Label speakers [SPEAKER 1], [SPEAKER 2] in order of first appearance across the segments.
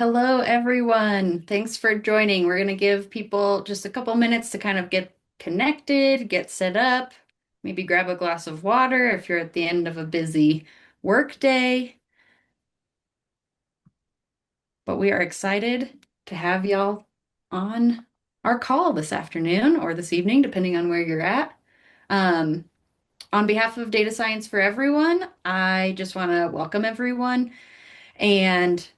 [SPEAKER 1] Hello, everyone. Thanks for joining. We're going to give people just a couple minutes to kind of get connected, get set up, maybe grab a glass of water if you're at the end of a busy work day. But we are excited to have y'all on our call this afternoon or this evening, depending on where you're at. Um, on behalf of Data Science for Everyone, I just want to welcome everyone and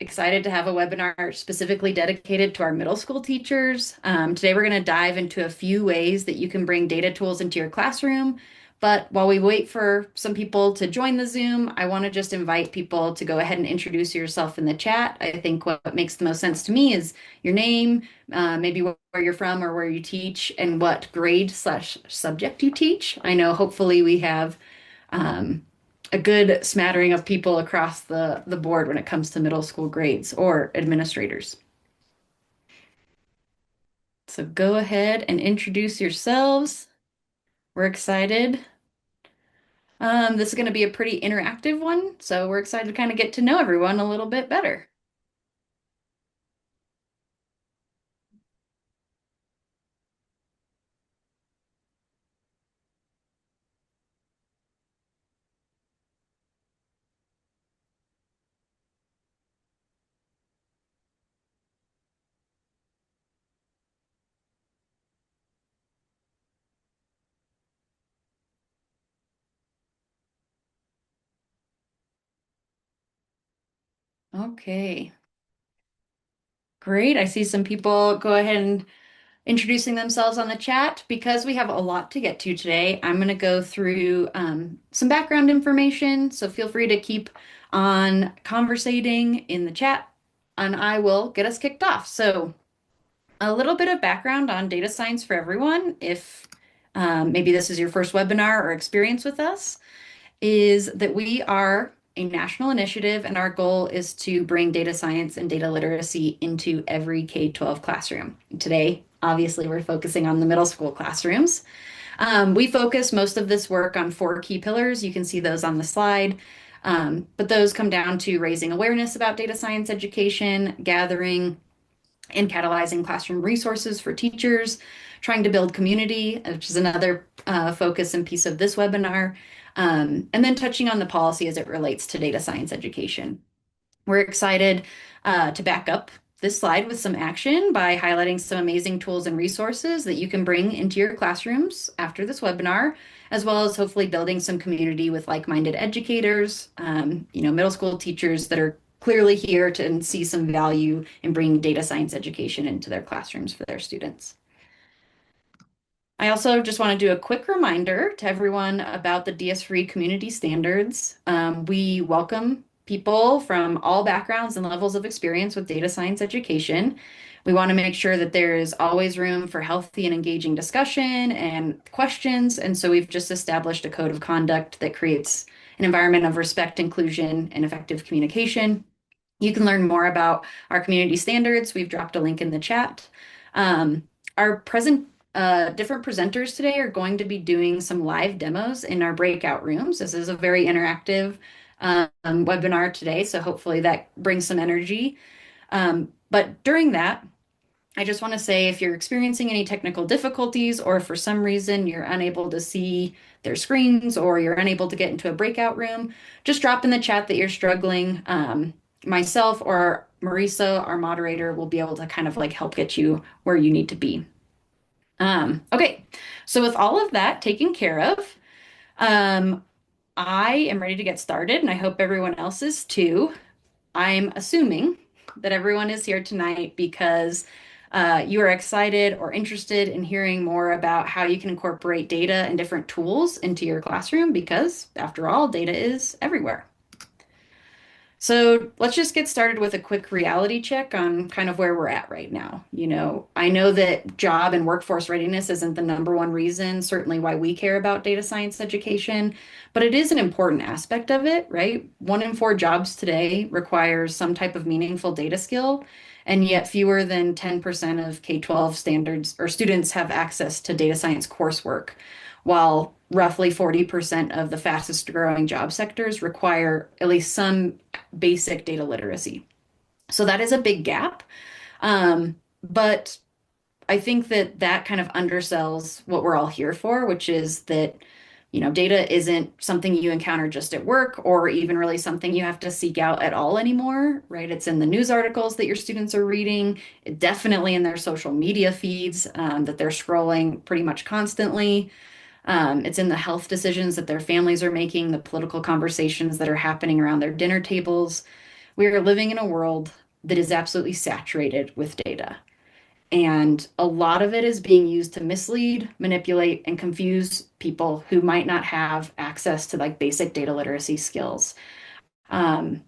[SPEAKER 1] excited to have a webinar specifically dedicated to our middle school teachers. Today, we're going to dive into a few ways that you can bring data tools into your classroom. But while we wait for some people to join the Zoom, I want to just invite people to go ahead and introduce yourself in the chat. I think what makes the most sense to me is your name, maybe where you're from or where you teach, and what grade slash subject you teach. I know hopefully we have um, a good smattering of people across the board when it comes to middle school grades or administrators. So go ahead and introduce yourselves. We're excited. This is going to be a pretty interactive one, so we're excited to kind of get to know everyone a little bit better. Okay, great. I see some people go ahead and introducing themselves on the chat. Because we have a lot to get to today, I'm going to go through some background information. So feel free to keep on conversating in the chat, and I will get us kicked off. So, a little bit of background on data science for everyone, if maybe this is your first webinar or experience with us, is that we are a national initiative, and our goal is to bring data science and data literacy into every K-12 classroom. Today, obviously, we're focusing on the middle school classrooms. We focus most of this work on four key pillars. You can see those on the slide. But those come down to raising awareness about data science education, gathering and catalyzing classroom resources for teachers, trying to build community, which is another focus and piece of this webinar, and then touching on the policy as it relates to data science education. We're excited to back up this slide with some action by highlighting some amazing tools and resources that you can bring into your classrooms after this webinar, as well as hopefully building some community with like-minded educators, middle school teachers that are clearly here to see some value in bringing data science education into their classrooms for their students. I also just want to do a quick reminder to everyone about the DS-free community standards. We welcome people from all backgrounds and levels of experience with data science education. We want to make sure that there is always room for healthy and engaging discussion and questions. And so we've just established a code of conduct that creates an environment of respect, inclusion, and effective communication. You can learn more about our community standards. We've dropped a link in the chat. Um, our present different presenters today are going to be doing some live demos in our breakout rooms. This is a very interactive webinar today, so hopefully that brings some energy. But during that, I just want to say if you're experiencing any technical difficulties or for some reason you're unable to see their screens or you're unable to get into a breakout room, just drop in the chat that you're struggling. Myself or Marisa, our moderator, will be able to kind of like help get you where you need to be. Okay, so with all of that taken care of, um, I am ready to get started, and I hope everyone else is too. I'm assuming that everyone is here tonight because you are excited or interested in hearing more about how you can incorporate data and different tools into your classroom because, after all, data is everywhere. So let's just get started with a quick reality check on kind of where we're at right now. I know that job and workforce readiness isn't the number one reason, certainly why we care about data science education, but it is an important aspect of it, right? One in four jobs today requires some type of meaningful data skill, and yet fewer than 10% of K-12 standards or students have access to data science coursework, while roughly 40% of the fastest growing job sectors require at least some basic data literacy. So that is a big gap. But I think that that kind of undersells what we're all here for, which is that, data isn't something you encounter just at work or even really something you have to seek out at all anymore, right? It's in the news articles that your students are reading, definitely in their social media feeds that they're scrolling pretty much constantly. It's in the health decisions that their families are making, the political conversations that are happening around their dinner tables. We are living in a world that is absolutely saturated with data. And a lot of it is being used to mislead, manipulate, and confuse people who might not have access to like basic data literacy skills. Um,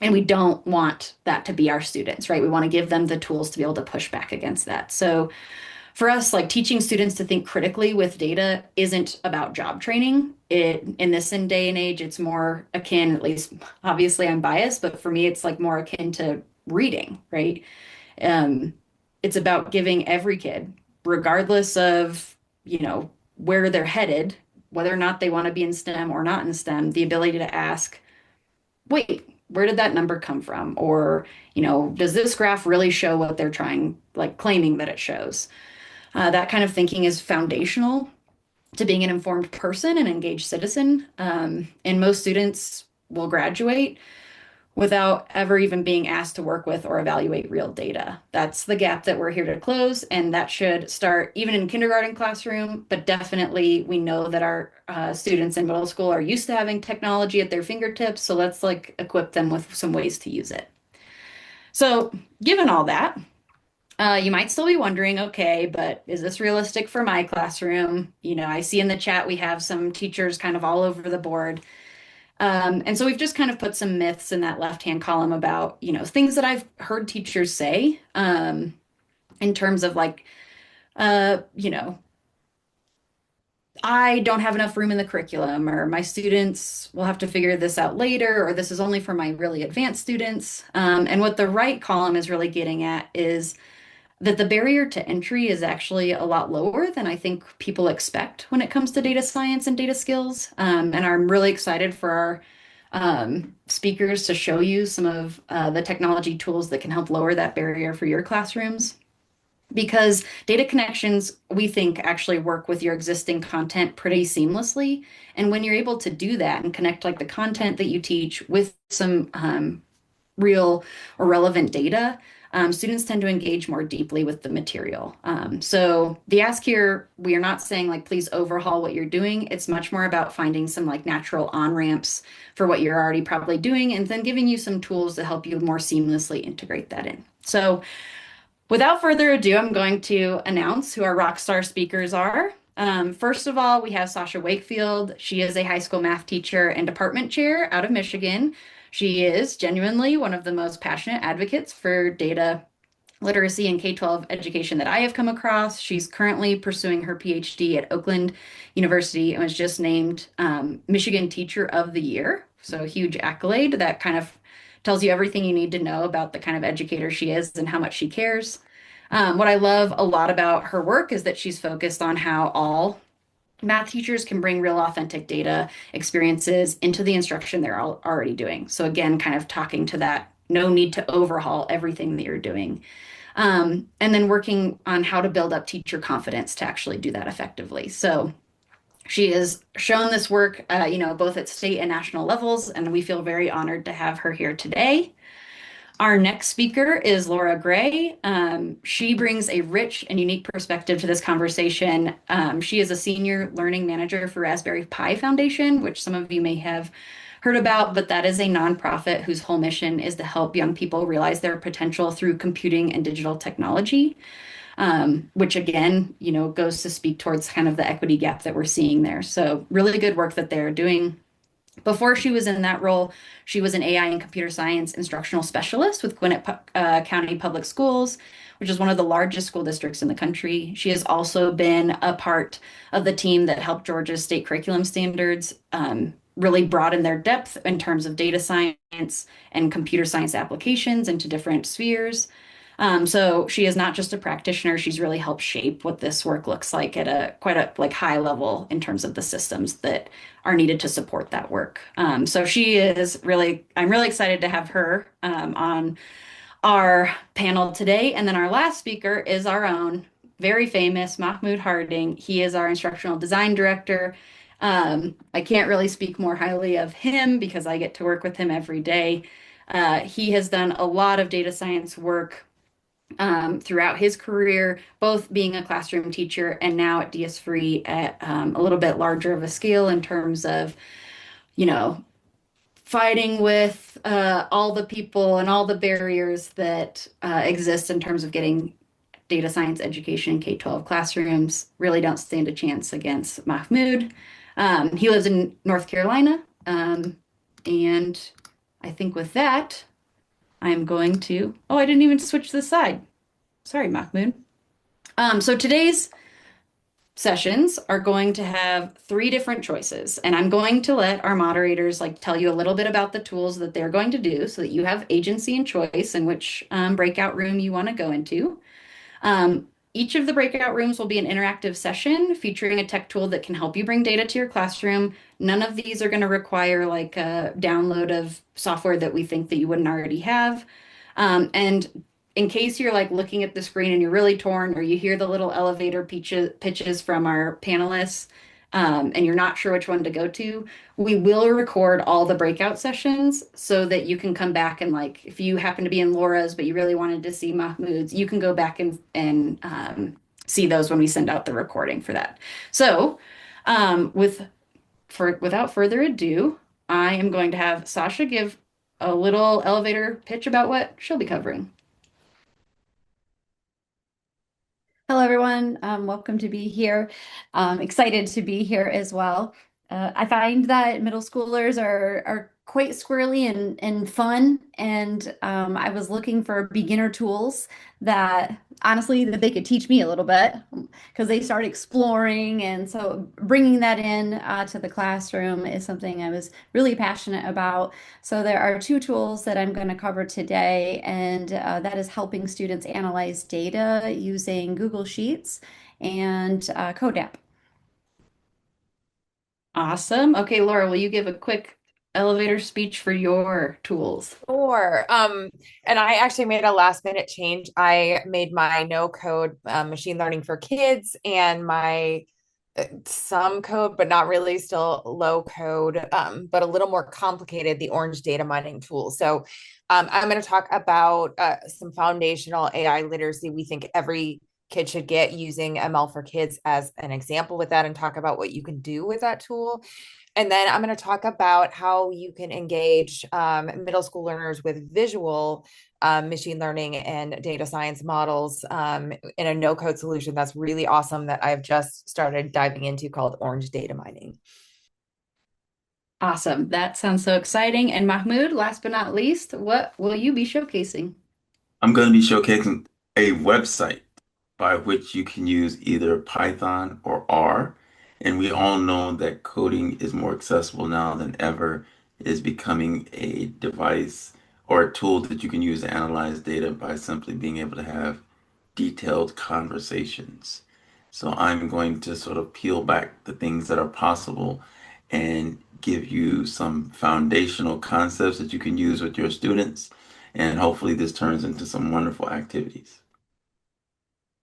[SPEAKER 1] and we don't want that to be our students, right? We want to give them the tools to be able to push back against that. So for us, like teaching students to think critically with data isn't about job training. In this day and age, it's more akin, at least obviously I'm biased, but for me, it's like more akin to reading, right? Um, it's about giving every kid, regardless of, where they're headed, whether or not they want to be in STEM or not in STEM, the ability to ask, wait, where did that number come from? Or, does this graph really show what they're claiming that it shows? That kind of thinking is foundational to being an informed person and engaged citizen. And most students will graduate without ever even being asked to work with or evaluate real data. That's the gap that we're here to close, and that should start even in kindergarten classroom, but definitely we know that our students in middle school are used to having technology at their fingertips, so let's like equip them with some ways to use it. So given all that, you might still be wondering, okay, but is this realistic for my classroom? I see in the chat we have some teachers kind of all over the board. And so we've just kind of put some myths in that left-hand column about, things that I've heard teachers say in terms of like, uh, you know, I don't have enough room in the curriculum, or my students will have to figure this out later, or this is only for my really advanced students. And what the right column is really getting at is that the barrier to entry is actually a lot lower than I think people expect when it comes to data science and data skills. And I'm really excited for our speakers to show you some of the technology tools that can help lower that barrier for your classrooms. Because data connections, we think, actually work with your existing content pretty seamlessly. And when you're able to do that and connect like the content that you teach with some real or relevant data, students tend to engage more deeply with the material. So the ask here, we are not saying like, please overhaul what you're doing. It's much more about finding some like natural on-ramps for what you're already probably doing, and then giving you some tools to help you more seamlessly integrate that in. So without further ado, I'm going to announce who our rock star speakers are. First of all, we have Sasha Wakefield. She is a high school math teacher and department chair out of Michigan. She is genuinely one of the most passionate advocates for data literacy and K-12 education that I have come across. She's currently pursuing her PhD at Oakland University and was just named Michigan Teacher of the Year. So a huge accolade that kind of tells you everything you need to know about the kind of educator she is and how much she cares. What I love a lot about her work is that she's focused on how all math teachers can bring real authentic data experiences into the instruction they're already doing. So again, kind of talking to that, no need to overhaul everything that you're doing. And then working on how to build up teacher confidence to actually do that effectively. So she has shown this work, both at state and national levels, and we feel very honored to have her here today. Our next speaker is Laura Gray. She brings a rich and unique perspective to this conversation. She is a senior learning manager for Raspberry Pi Foundation, which some of you may have heard about, but that is a nonprofit whose whole mission is to help young people realize their potential through computing and digital technology, which again, goes to speak towards kind of the equity gap that we're seeing there. So really good work that they're doing. Before she was in that role, she was an AI and computer science instructional specialist with Gwinnett County Public Schools, which is one of the largest school districts in the country. She has also been a part of the team that helped Georgia's state curriculum standards really broaden their depth in terms of data science and computer science applications into different spheres. So she is not just a practitioner, she's really helped shape what this work looks like at a quite a like high level in terms of the systems that are needed to support that work. So she is really, I'm really excited to have her on our panel today. And then our last speaker is our own very famous Mahmoud Harding. He is our instructional design director. I can't really speak more highly of him because I get to work with him every day. He has done a lot of data science work throughout his career, both being a classroom teacher and now at DS Free at a little bit larger of a scale in terms of, you know, fighting with all the people and all the barriers that exist in terms of getting data science education in K-12 classrooms. Really don't stand a chance against Mahmoud. He lives in North Carolina. And I think with that, I'm going to, oh, I didn't even switch the side. Sorry, Mahmoud. So today's sessions are going to have three different choices, and I'm going to let our moderators like tell you a little bit about the tools that they're going to do so that you have agency and choice in which breakout room you want to go into. Each of the breakout rooms will be an interactive session featuring a tech tool that can help you bring data to your classroom. None of these are going to require like a download of software that we think that you wouldn't already have. And in case you're like looking at the screen and you're really torn, or you hear the little elevator pitches from our panelists, and you're not sure which one to go to, we will record all the breakout sessions so that you can come back and like if you happen to be in Laura's but you really wanted to see Mahmoud's, you can go back and see those when we send out the recording for that. So, without further ado, I am going to have Sasha give a little elevator pitch about what she'll be covering.
[SPEAKER 2] Hello, everyone. Welcome to be here. Excited to be here as well. I find that middle schoolers are quite squirrely and fun, and I was looking for beginner tools that honestly that they could teach me a little bit because they start exploring, and so bringing that in to the classroom is something I was really passionate about. So there are two tools that I'm going to cover today, and that is helping students analyze data using Google Sheets and CodeApp.
[SPEAKER 1] Awesome. Okay, Laura, will you give a quick elevator speech for your tools?
[SPEAKER 3] Sure. And I actually made a last minute change. I made my no code machine learning for kids and my some code, but not really, still low code, but a little more complicated, the orange data mining tool. So I'm going to talk about some foundational AI literacy we think every kid should get using ML for Kids as an example with that and talk about what you can do with that tool. And then I'm going to talk about how you can engage middle school learners with visual machine learning and data science models in a no code solution that's really awesome that I've just started diving into called Orange Data Mining.
[SPEAKER 1] Awesome. That sounds so exciting. And Mahmoud, last but not least, what will you be showcasing?
[SPEAKER 4] I'm going to be showcasing a website by which you can use either Python or R. And we all know that coding is more accessible now than ever. It is becoming a device or a tool that you can use to analyze data by simply being able to have detailed conversations. So I'm going to sort of peel back the things that are possible and give you some foundational concepts that you can use with your students. And hopefully this turns into some wonderful activities.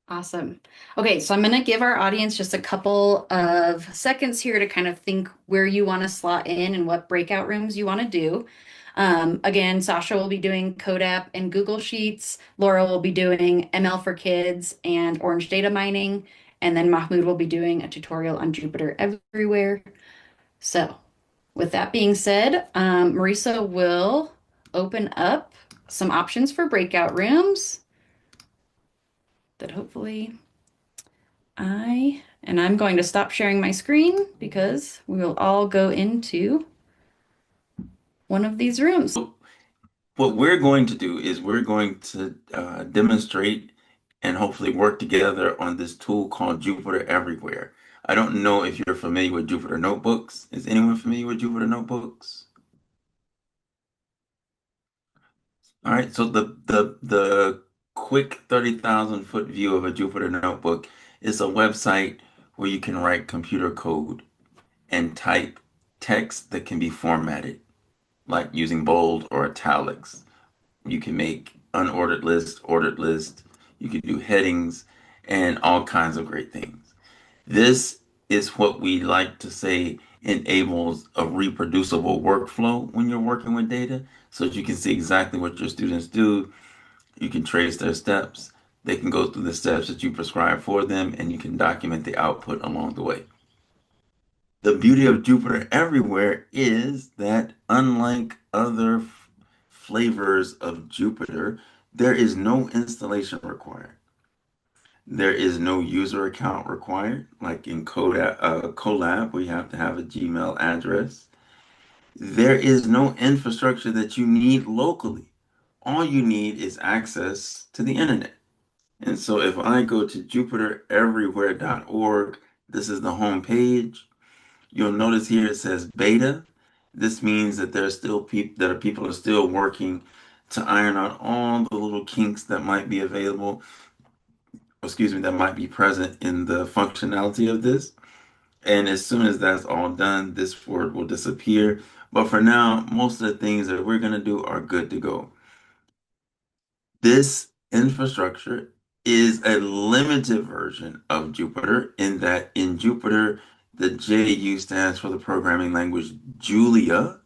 [SPEAKER 1] Awesome. Okay, so I'm going to give our audience just a couple of seconds here to kind of think where you want to slot in and what breakout rooms you want to do. Again, Sasha will be doing CodeApp and Google Sheets. Laura will be doing ML for Kids and Orange Data Mining. And then Mahmoud will be doing a tutorial on Jupyter Everywhere. So, with that being said, Marisa will open up some options for breakout rooms that hopefully I'm going to stop sharing my screen because we will all go into one of these rooms.
[SPEAKER 4] What we're going to do is we're going to demonstrate and hopefully work together on this tool called Jupyter Everywhere. I don't know if you're familiar with Jupyter Notebooks. Is anyone familiar with Jupyter Notebooks? All right, so the quick 30,000 foot view of a Jupyter Notebook is a website where you can write computer code and type text that can be formatted, like using bold or italics. You can make unordered list, ordered list. You can do headings and all kinds of great things. This is what we like to say enables a reproducible workflow when you're working with data so that you can see exactly what your students do. You can trace their steps. They can go through the steps that you prescribe for them, and you can document the output along the way. The beauty of Jupyter Everywhere is that unlike other flavors of Jupyter, there is no installation required. There is no user account required, like in Colab, where you have to have a Gmail address. There is no infrastructure that you need locally. All you need is access to the internet. And so if I go to jupytereverywhere.org, this is the home page. You'll notice here it says beta. This means that there are still people are still working to iron out all the little kinks that might be available, excuse me, that might be present in the functionality of this. And as soon as that's all done, this word will disappear. But for now, most of the things that we're going to do are good to go. This infrastructure is a limited version of Jupyter in that in Jupyter, the JU stands for the programming language Julia,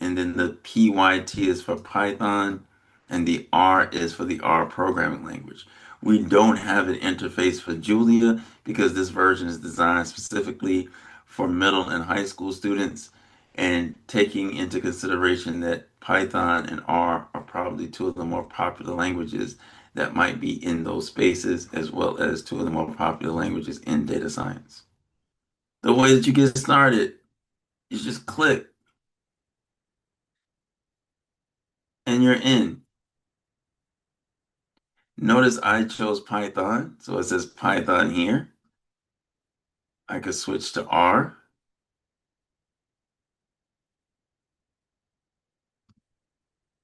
[SPEAKER 4] and then the PYT is for Python, and the R is for the R programming language. We don't have an interface for Julia because this version is designed specifically for middle and high school students, and taking into consideration that Python and R are probably two of the more popular languages that might be in those spaces, as well as two of the more popular languages in data science. The way that you get started is just click and you're in. Notice I chose Python, so it says Python here. I could switch to R.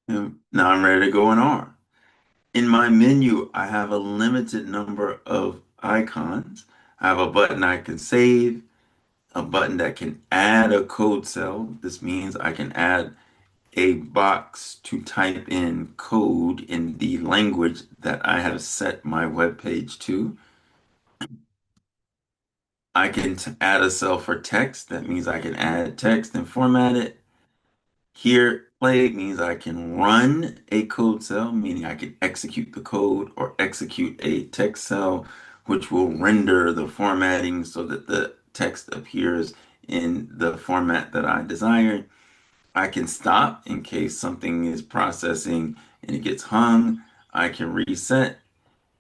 [SPEAKER 4] And now I'm ready to go in R. In my menu, I have a limited number of icons. I have a button I can save, a button that can add a code cell. This means I can add a box to type in code in the language that I have set my web page to. I can add a cell for text. That means I can add text and format it. Here, play means I can run a code cell, meaning I can execute the code or execute a text cell, which will render the formatting so that the text appears in the format that I desire. I can stop in case something is processing and it gets hung. I can reset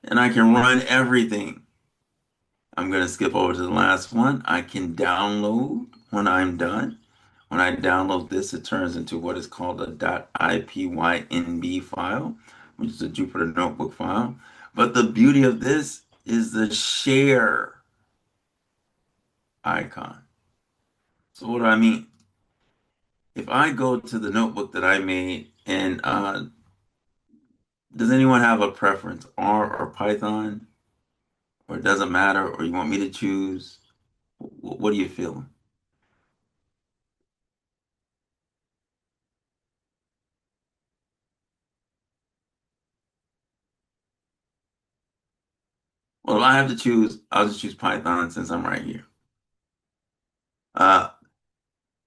[SPEAKER 4] and I can run everything. I'm going to skip over to the last one. I can download when I'm done. When I download this, it turns into what is called a .ipynb file, which is a Jupyter Notebook file. But the beauty of this is the share icon. So what do I mean? If I go to the notebook that I made, and does anyone have a preference, R or Python? Or it doesn't matter, or you want me to choose? What are you feeling? Well, if I have to choose, I'll just choose Python since I'm right here. Uh,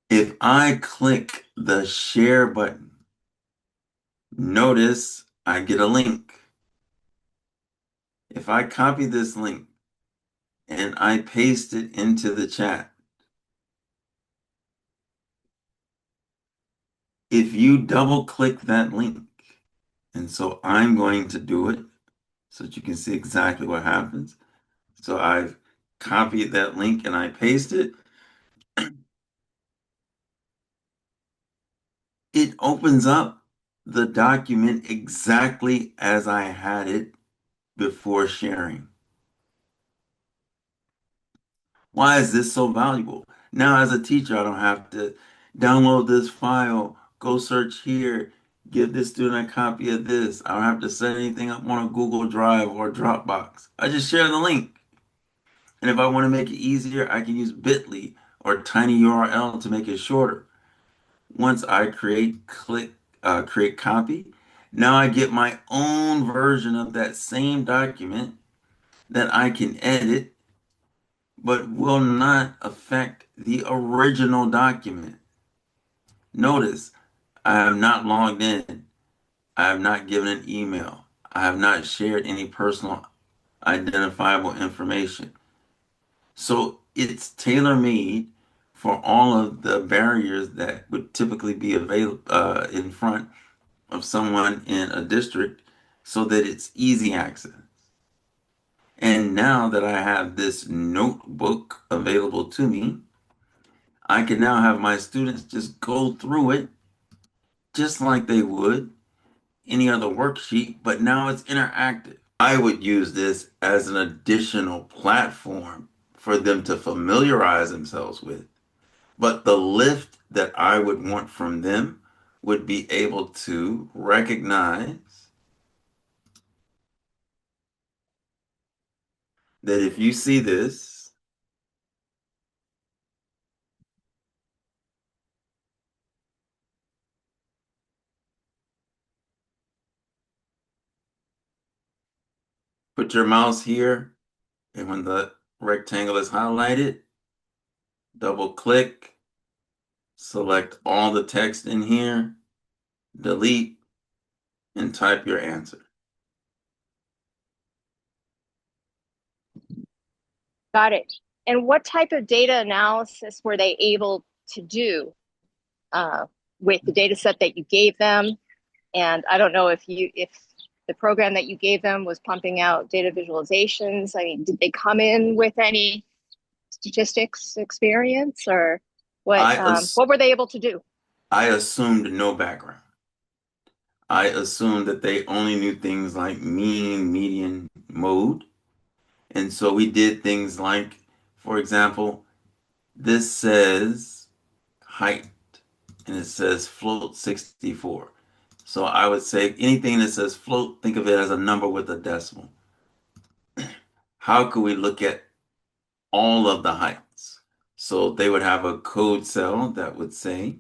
[SPEAKER 4] if I click the share button, notice I get a link. If I copy this link and I paste it into the chat, if you double click that link, and so I'm going to do it so that you can see exactly what happens. So I've copied that link and I paste it. It opens up the document exactly as I had it before sharing. Why is this so valuable? Now, as a teacher, I don't have to download this file, go search here, give this student a copy of this. I don't have to set anything up on a Google Drive or Dropbox. I just share the link. And if I want to make it easier, I can use bit.ly or tinyURL to make it shorter. Once I create copy, Now I get my own version of that same document that I can edit, but will not affect the original document. Notice I have not logged in. I have not given an email. I have not shared any personal identifiable information. So it's tailor-made for all of the barriers that would typically be available in front of someone in a district so that it's easy access. And now that I have this notebook available to me, I can now have my students just go through it just like they would any other worksheet, but now it's interactive. I would use this as an additional platform for them to familiarize themselves with. But the lift that I would want from them would be able to recognize that if you see this, put your mouse here, and when the rectangle is highlighted, double click, select all the text in here, delete, and type your answer.
[SPEAKER 5] Got it. And what type of data analysis were they able to do uh, with the data set that you gave them? And I don't know if the program that you gave them was pumping out data visualizations. I mean, did they come in with any statistics experience, or
[SPEAKER 4] I,
[SPEAKER 5] what were they able to do?
[SPEAKER 4] I assumed no background. I assumed that they only knew things like mean, median, mode. And so we did things like, for example, this says height and it says float 64. So I would say anything that says float, think of it as a number with a decimal. How could we look at all of the heights? So they would have a code cell that would say,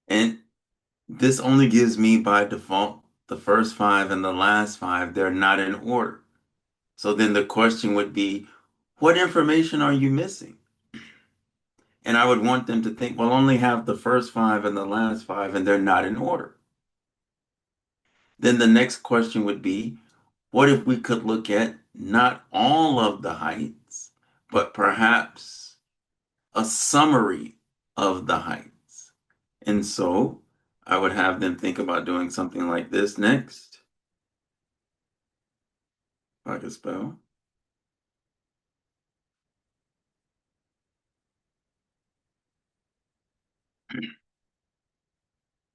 [SPEAKER 4] and this only gives me by default the first five and the last five. They're not in order. So then the question would be, what information are you missing? And I would want them to think, well, only have the first five and the last five, and they're not in order. Then the next question would be, what if we could look at not all of the heights, but perhaps a summary of the heights? And so I would have them think about doing something like this next. If I could spell.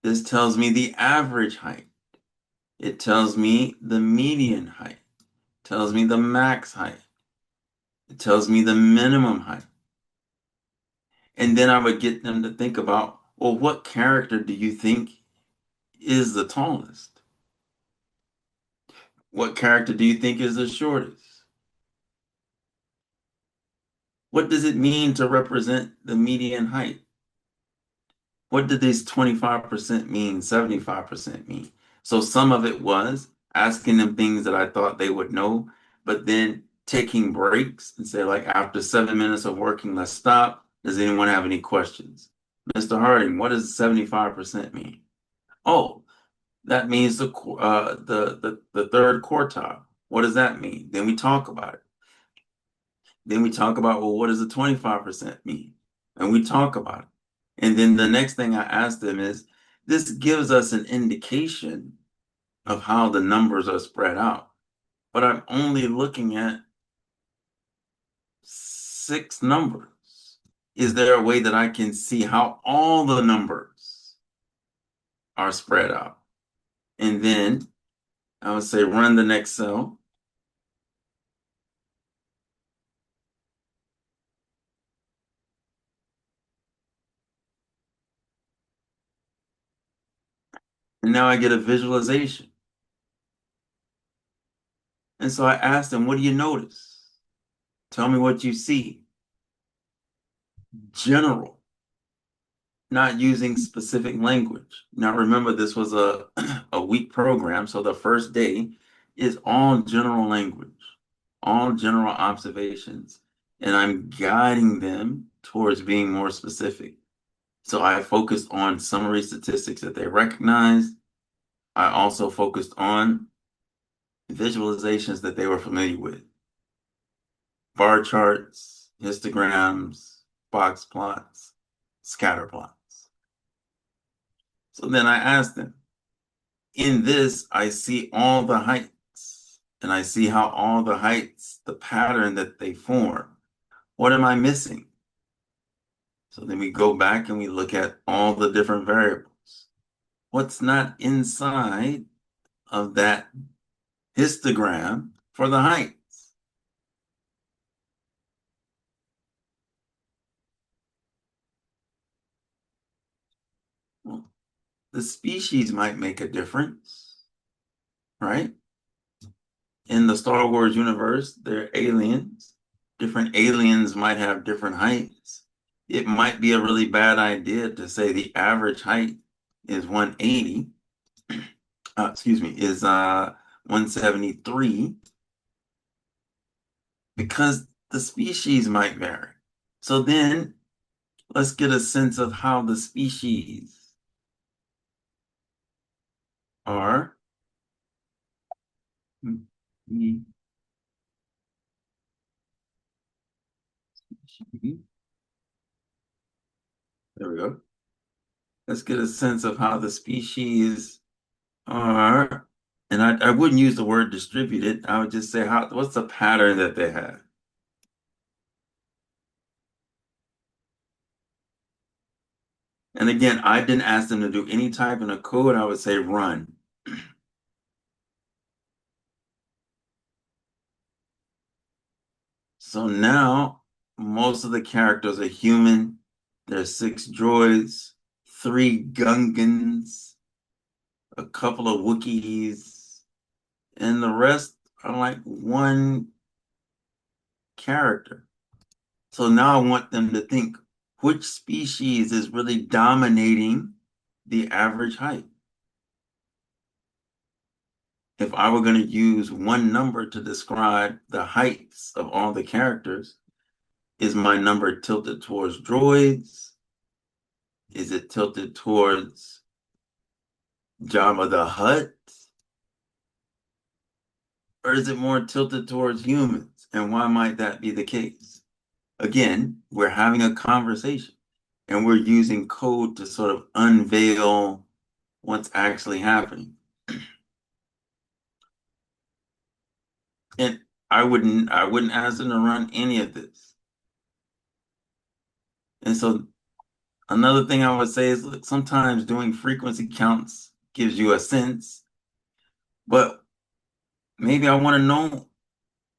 [SPEAKER 4] This tells me the average height. It tells me the median height. It tells me the max height. It tells me the minimum height. And then I would get them to think about, well, what character do you think is the tallest? What character do you think is the shortest? What does it mean to represent the median height? What did this 25% mean, 75% mean? So some of it was asking them things that I thought they would know, but then taking breaks and say, like, after 7 minutes of working, let's stop. Does anyone have any questions? Mr. Harding, what does 75% mean? Oh, that means the third quartile. What does that mean? Then we talk about it. Then we talk about, well, what does the 25% mean? And we talk about it. And then the next thing I ask them is, this gives us an indication of how the numbers are spread out. But I'm only looking at 6 numbers. Is there a way that I can see how all the numbers are spread out? And then I would say run the next cell. And now I get a visualization. And so I asked them, what do you notice? Tell me what you see. general, not using specific language. Now remember, this was a, a week program, so the first day is all general language, all general observations, and I'm guiding them towards being more specific. So I focused on summary statistics that they recognized. I also focused on visualizations that they were familiar with. Bar charts, histograms, box plots, scatter plots. So then I asked them, in this, I see all the heights, and I see how all the heights, the pattern that they form. What am I missing? So then we go back and we look at all the different variables. What's not inside of that histogram for the heights? Well, the species might make a difference, right? In the Star Wars universe, they're aliens. Different aliens might have different heights. It might be a really bad idea to say the average height is 180, is 173, because the species might vary. So then let's get a sense of how the species are. There we go. Let's get a sense of how the species are, and I wouldn't use the word distributed. I would just say what's the pattern that they have? And again, I didn't ask them to do any type in a code. I would say run. So now most of the characters are human. There's 6 droids, 3 Gungans, a couple of Wookiees, and the rest are like one character. So now I want them to think, which species is really dominating the average height? If I were going to use one number to describe the heights of all the characters, is my number tilted towards droids? Is it tilted towards Jabba the Hutt? Or is it more tilted towards humans? And why might that be the case? Again, we're having a conversation and we're using code to sort of unveil what's actually happening. And I wouldn't ask them to run any of this. And so another thing I would say is, look, sometimes doing frequency counts gives you a sense, but maybe I want to know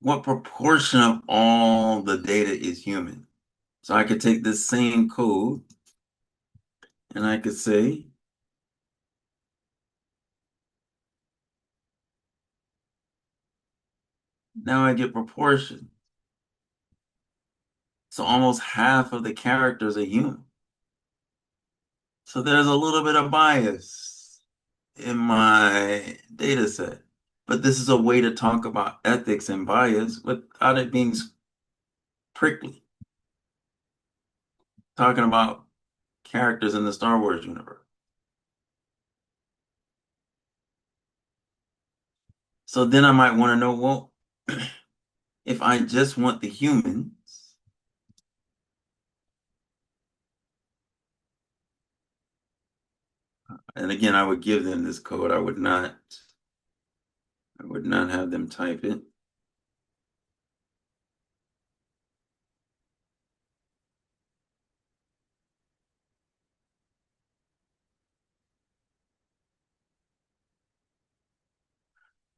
[SPEAKER 4] what proportion of all the data is human. So I could take this same code and I could say, now I get proportion. So almost half of the characters are human. So there's a little bit of bias in my data set. But this is a way to talk about ethics and bias without it being prickly. Talking about characters in the Star Wars universe. So then I might want to know, well, if I just want the humans, and again, I would give them this code. I would not have them type it.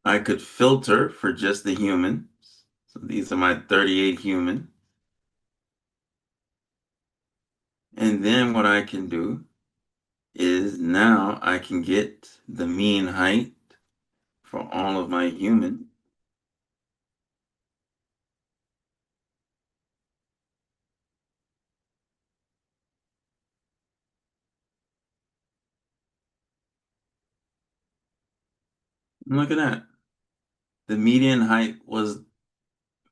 [SPEAKER 4] I could filter for just the humans. So these are my 38 humans. And then what I can do is now I can get the mean height for all of my humans. Look at that. The median height was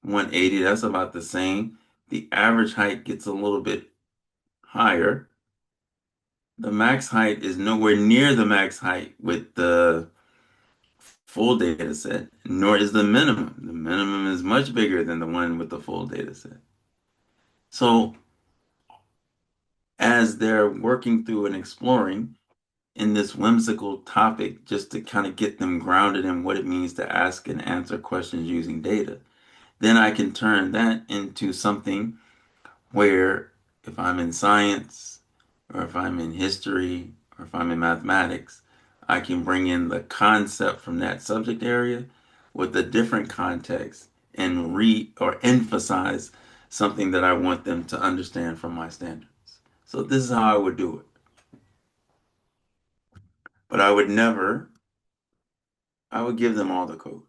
[SPEAKER 4] 180. That's about the same. The average height gets a little bit higher. The max height is nowhere near the max height with the full data set, nor is the minimum. The minimum is much bigger than the one with the full data set. So as they're working through and exploring in this whimsical topic, just to kind of get them grounded in what it means to ask and answer questions using data, then I can turn that into something where if I'm in science or if I'm in history or if I'm in mathematics, I can bring in the concept from that subject area with a different context and re or emphasize something that I want them to understand from my standards. So this is how I would do it. But I would never, I would give them all the code.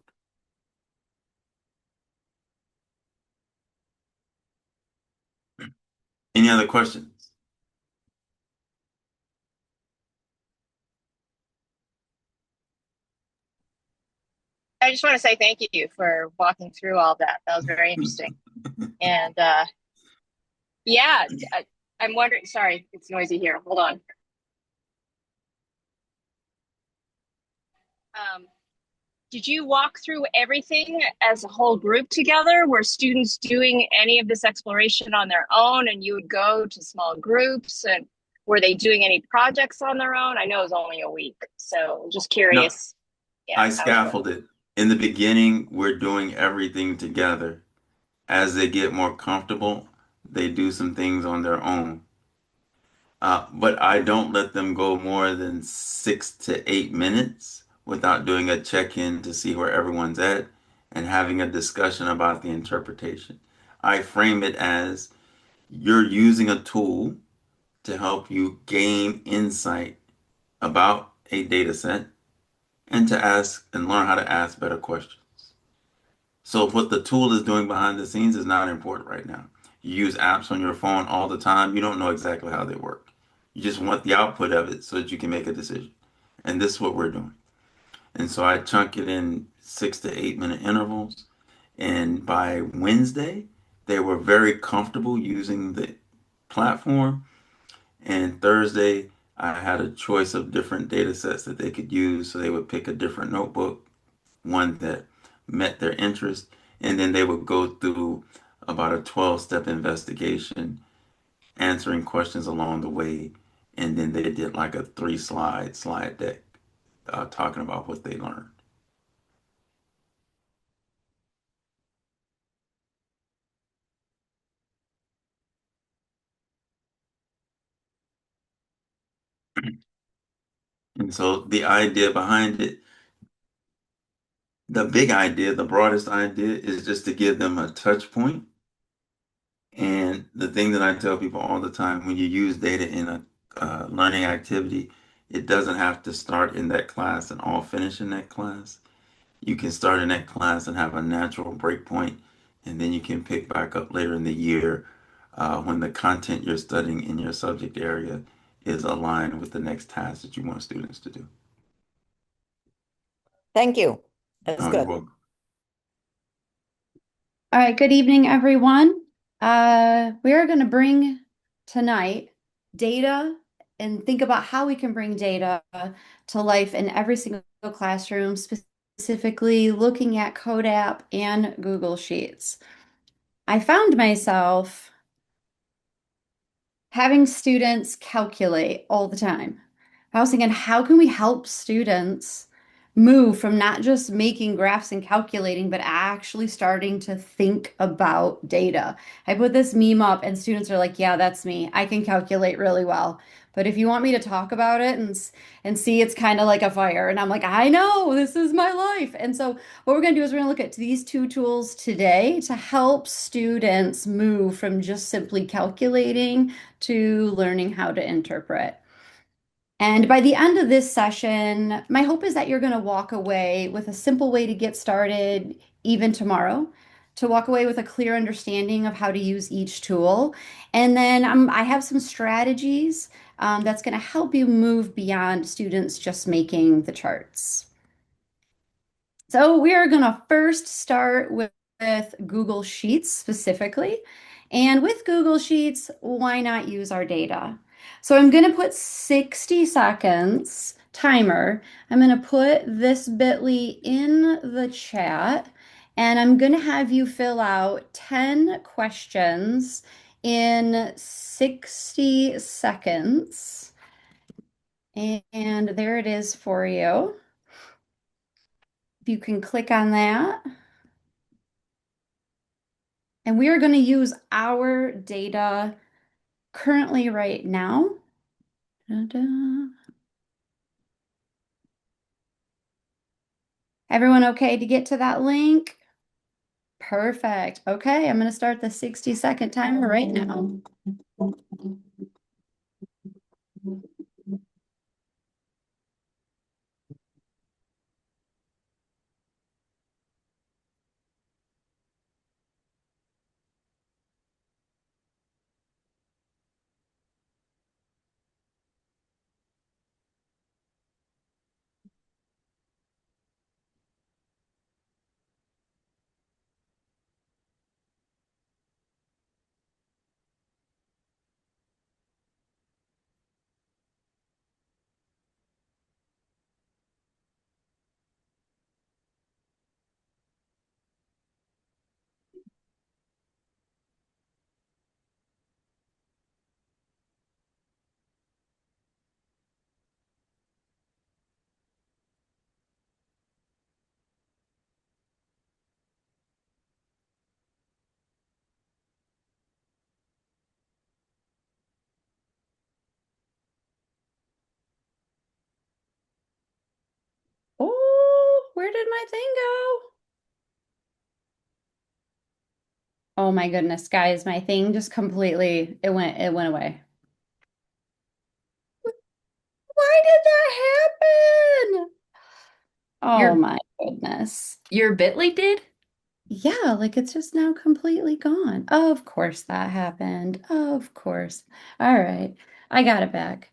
[SPEAKER 4] Any other questions?
[SPEAKER 5] I just want to say thank you for walking through all that. That was very interesting. And yeah, I'm wondering, sorry, it's noisy here. Hold on. Um, did you walk through everything as a whole group together? Were students doing any of this exploration on their own and you would go to small groups? And were they doing any projects on their own? I know it was only a week, so I'm just
[SPEAKER 4] No,
[SPEAKER 5] curious. Yeah,
[SPEAKER 4] I
[SPEAKER 5] how it went.
[SPEAKER 4] scaffolded. In the beginning, we're doing everything together. As they get more comfortable, they do some things on their own. But I don't let them go more than 6 to 8 minutes without doing a check-in to see where everyone's at and having a discussion about the interpretation. I frame it as you're using a tool to help you gain insight about a data set and to ask and learn how to ask better questions. So what the tool is doing behind the scenes is not important right now. You use apps on your phone all the time. You don't know exactly how they work. You just want the output of it so that you can make a decision. And this is what we're doing. And so I chunk it in 6 to 8 minute intervals. And by Wednesday, they were very comfortable using the platform. And Thursday, I had a choice of different data sets that they could use. So they would pick a different notebook, one that met their interest, and then they would go through about a 12-step investigation, answering questions along the way, and then they did like a slide deck talking about what they learned. And so the idea behind it, the big idea, the broadest idea is just to give them a touch point. And the thing that I tell people all the time, when you use data in a learning activity, it doesn't have to start in that class and all finish in that class. You can start in that class and have a natural break point, and then you can pick back up later in the year when the content you're studying in your subject area is aligned with the next task that you want students to do.
[SPEAKER 6] Thank you. That's
[SPEAKER 4] You're
[SPEAKER 6] good.
[SPEAKER 4] welcome.
[SPEAKER 2] All right, good evening, everyone. We are going to bring tonight data and think about how we can bring data to life in every single classroom, specifically looking at Code App and Google Sheets. I found myself having students calculate all the time. I was thinking, how can we help students move from not just making graphs and calculating, but actually starting to think about data? I put this meme up, and students are like, yeah, that's me. I can calculate really well. But if you want me to talk about it and see, it's kind of like a fire. And I'm like, I know, this is my life. And so what we're going to do is we're going to look at these two tools today to help students move from just simply calculating to learning how to interpret. And by the end of this session, my hope is that you're going to walk away with a simple way to get started, even tomorrow, to walk away with a clear understanding of how to use each tool. And then I have some strategies that's going to help you move beyond students just making the charts. So we are going to first start with Google Sheets specifically. And with Google Sheets, why not use our data? So I'm going to put 60 seconds timer. I'm going to put this bit.ly in the chat, and I'm going to have you fill out 10 questions in 60 seconds. And there it is for you. If you can click on that. And we are going to use our data currently right now. Da-da. Everyone okay to get to that link? Perfect. Okay, I'm going to start the 60-second timer right now. Oh, where did my thing go? Oh my goodness, guys, my thing just completely it went away. Why did that happen? Oh
[SPEAKER 1] Your
[SPEAKER 2] my goodness.
[SPEAKER 1] your Bitly did?
[SPEAKER 2] Yeah, like it's just now completely gone. Of course that happened. Of course. All right. I got it back.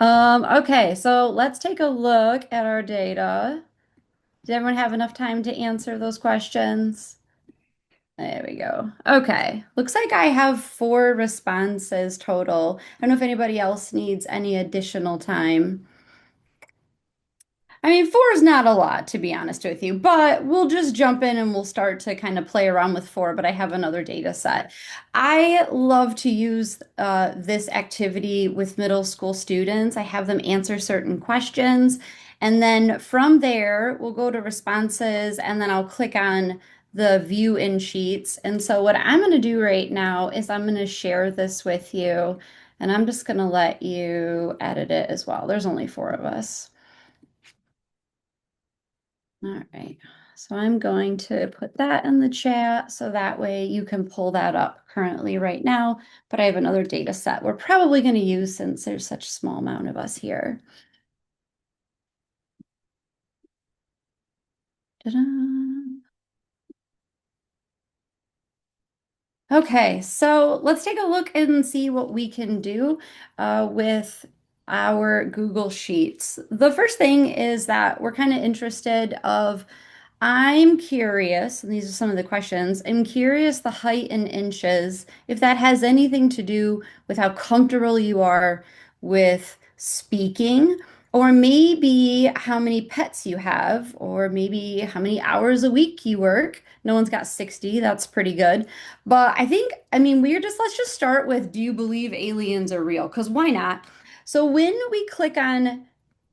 [SPEAKER 2] Okay, so let's take a look at our data. Did everyone have enough time to answer those questions? There we go. Okay. Looks like I have 4 responses total. I don't know if anybody else needs any additional time. I mean, 4 is not a lot, to be honest with you, but we'll just jump in and we'll start to kind of play around with 4, but I have another data set. I love to use this activity with middle school students. I have them answer certain questions, and then from there, we'll go to responses, and then I'll click on the view in sheets. And so what I'm going to do right now is I'm going to share this with you, and I'm just going to let you edit it as well. There's only 4 of us. All right. So I'm going to put that in the chat so that way you can pull that up currently right now. But I have another data set we're probably going to use since there's such a small amount of us here. Ta-da. Okay, so let's take a look and see what we can do with our Google Sheets. The first thing is that we're kind of interested of I'm curious, and these are some of the questions. I'm curious the height in inches, if that has anything to do with how comfortable you are with speaking, or maybe how many pets you have, or maybe how many hours a week you work. No one's got 60, that's pretty good. But I mean, let's just start with, do you believe aliens are real? Because why not? So when we click on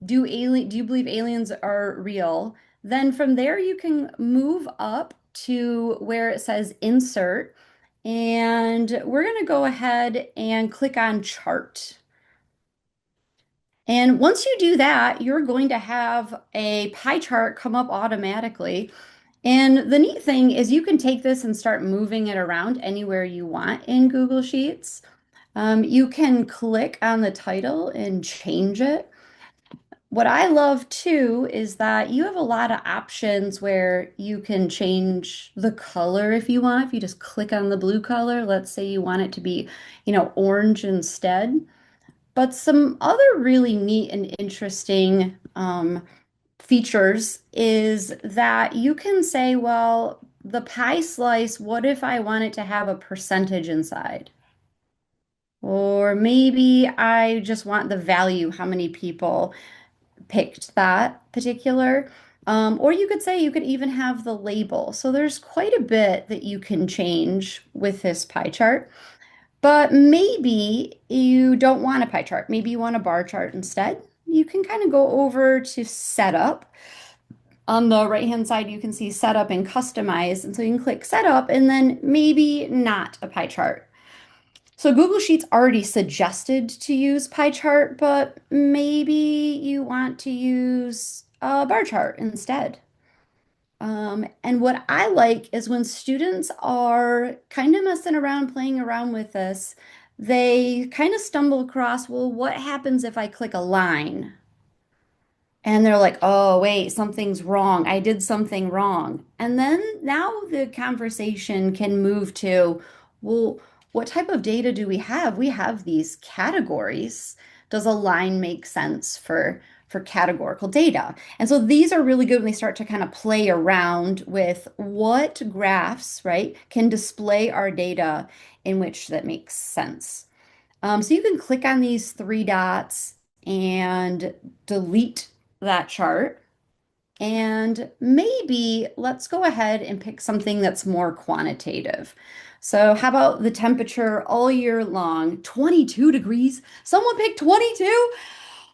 [SPEAKER 2] do you believe aliens are real? Then from there, you can move up to where it says insert. And we're going to go ahead and click on chart. And once you do that, you're going to have a pie chart come up automatically. And the neat thing is you can take this and start moving it around anywhere you want in Google Sheets. You can click on the title and change it. What I love too is that you have a lot of options where you can change the color if you want. If you just click on the blue color, let's say you want it to be, orange instead. But some other really neat and interesting features is that you can say, well, the pie slice, what if I want it to have a percentage inside? Or maybe I just want the value, how many people picked that particular. Or you could say you could even have the label. So there's quite a bit that you can change with this pie chart. But maybe you don't want a pie chart. Maybe you want a bar chart instead. You can kind of go over to setup. On the right-hand side, you can see setup and customize. And so you can click setup and then maybe not a pie chart. So Google Sheets already suggested to use pie chart, but maybe you want to use a bar chart instead. And what I like is when students are kind of messing around, playing around with this, they kind of stumble across, well, what happens if I click a line? And they're like, oh, wait, something's wrong. I did something wrong. And then now the conversation can move to, well, what type of data do we have? We have these categories. Does a line make sense for categorical data? And so these are really good when they start to kind of play around with what graphs, right, can display our data in which that makes sense. So you can click on these three dots and delete that chart. And maybe let's go ahead and pick something that's more quantitative. So how about the temperature all year long? 22 degrees. Someone picked 22?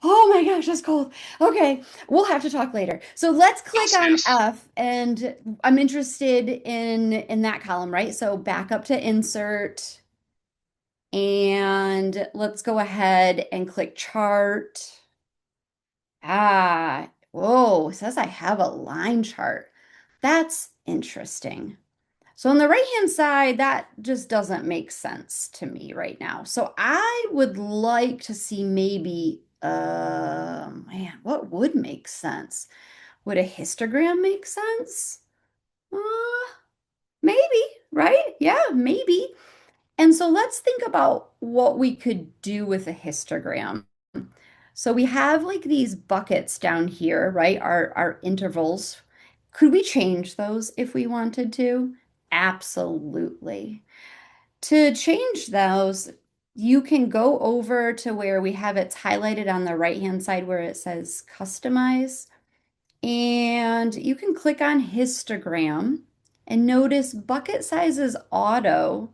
[SPEAKER 2] Oh my gosh, that's cold. Okay, we'll have to talk later. So let's click on F, and I'm interested in that column, right? So back up to insert, and let's go ahead and click chart. Ah, whoa, it says I have a line chart. That's interesting. So on the right-hand side, that just doesn't make sense to me right now. So I would like to see maybe, man, what would make sense? Would a histogram make sense? Uh, maybe, right? Yeah, maybe. And so let's think about what we could do with a histogram. So we have like these buckets down here, right? Our intervals. Could we change those if we wanted to? Absolutely. To change those, you can go over to where we have it's highlighted on the right-hand side where it says customize, and you can click on histogram and notice bucket size is auto,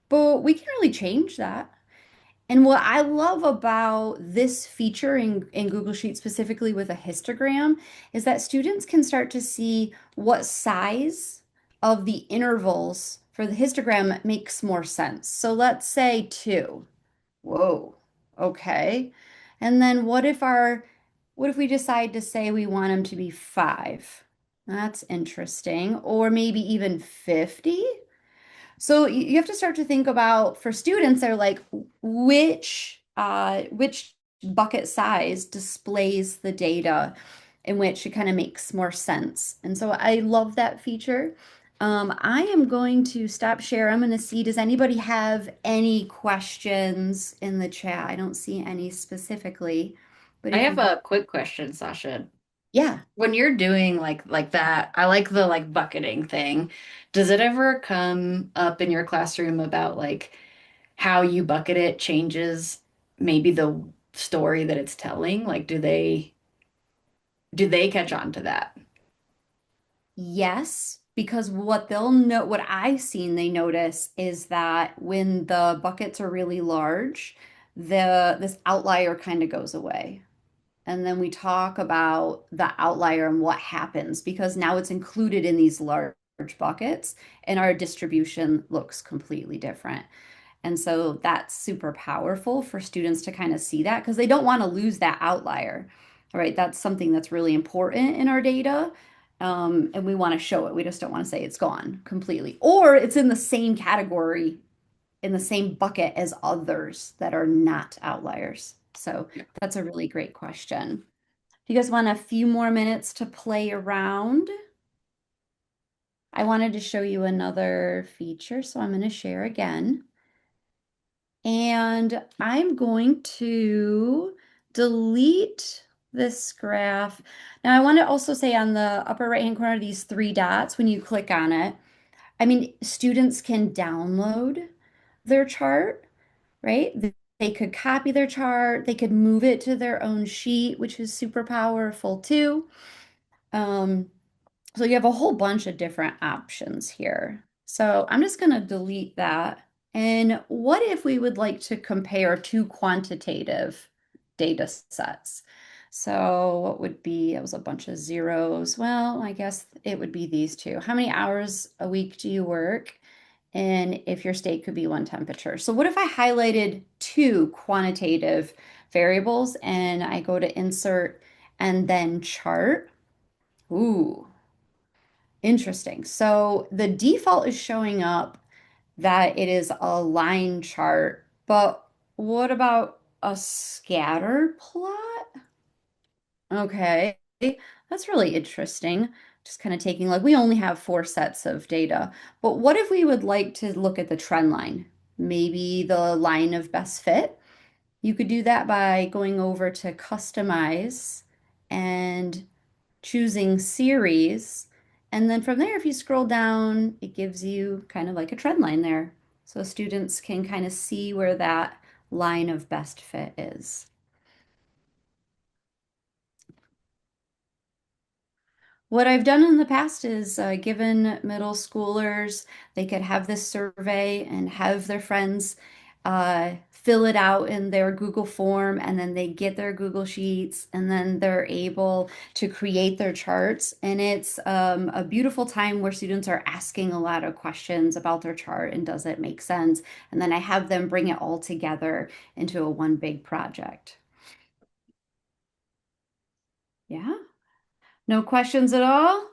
[SPEAKER 2] but we can really change that. And what I love about this feature in Google Sheets, specifically with a histogram, is that students can start to see what size of the intervals for the histogram makes more sense. So let's say 2. Whoa, okay. And then what if we decide to say we want them to be 5? That's interesting. Or maybe even 50? So you have to start to think about for students, they're like, which bucket size displays the data in which it kind of makes more sense. And so I love that feature. I am going to stop share. I'm going to see, does anybody have any questions in the chat? I don't see any specifically, but
[SPEAKER 1] I
[SPEAKER 2] if
[SPEAKER 1] have
[SPEAKER 2] you,
[SPEAKER 1] a quick question, Sasha.
[SPEAKER 2] yeah.
[SPEAKER 1] When you're doing like that, I like the like bucketing thing. Does it ever come up in your classroom about like how you bucket it changes maybe the story that it's telling? Like do they catch on to that?
[SPEAKER 2] Yes, because what they'll know, what I've seen they notice is that when the buckets are really large, this outlier kind of goes away. And then we talk about the outlier and what happens because now it's included in these large buckets and our distribution looks completely different. And so that's super powerful for students to kind of see that because they don't want to lose that outlier. All right, that's something that's really important in our data. And we want to show it. We just don't want to say it's gone completely. Or it's in the same category, in the same bucket as others that are not outliers. So that's a really great question. Do you guys want a few more minutes to play around? I wanted to show you another feature, so I'm going to share again. And I'm going to delete this graph. Now, I want to also say on the upper right-hand corner, these three dots, when you click on it, I mean, students can download their chart, right? They could copy their chart, they could move it to their own sheet, which is super powerful too. Um, so you have a whole bunch of different options here. So I'm just going to delete that. And what if we would like to compare two quantitative data sets? So what would be, it was a bunch of zeros. Well, I guess it would be these two. How many hours a week do you work? And if your state could be one temperature. So what if I highlighted two quantitative variables and I go to insert and then chart? Ooh, interesting. So the default is showing up that it is a line chart, but what about a scatter plot? Okay, that's really interesting. Just kind of taking, like, we only have four sets of data, but what if we would like to look at the trend line? Maybe the line of best fit? You could do that by going over to customize and choosing series. And then from there, if you scroll down, it gives you kind of like a trend line there. So students can kind of see where that line of best fit is. What I've done in the past is given middle schoolers, they could have this survey and have their friends fill it out in their Google form, and then they get their Google Sheets, and then they're able to create their charts. And it's a beautiful time where students are asking a lot of questions about their chart and does it make sense? And then I have them bring it all together into a one big project. Yeah, no questions at all?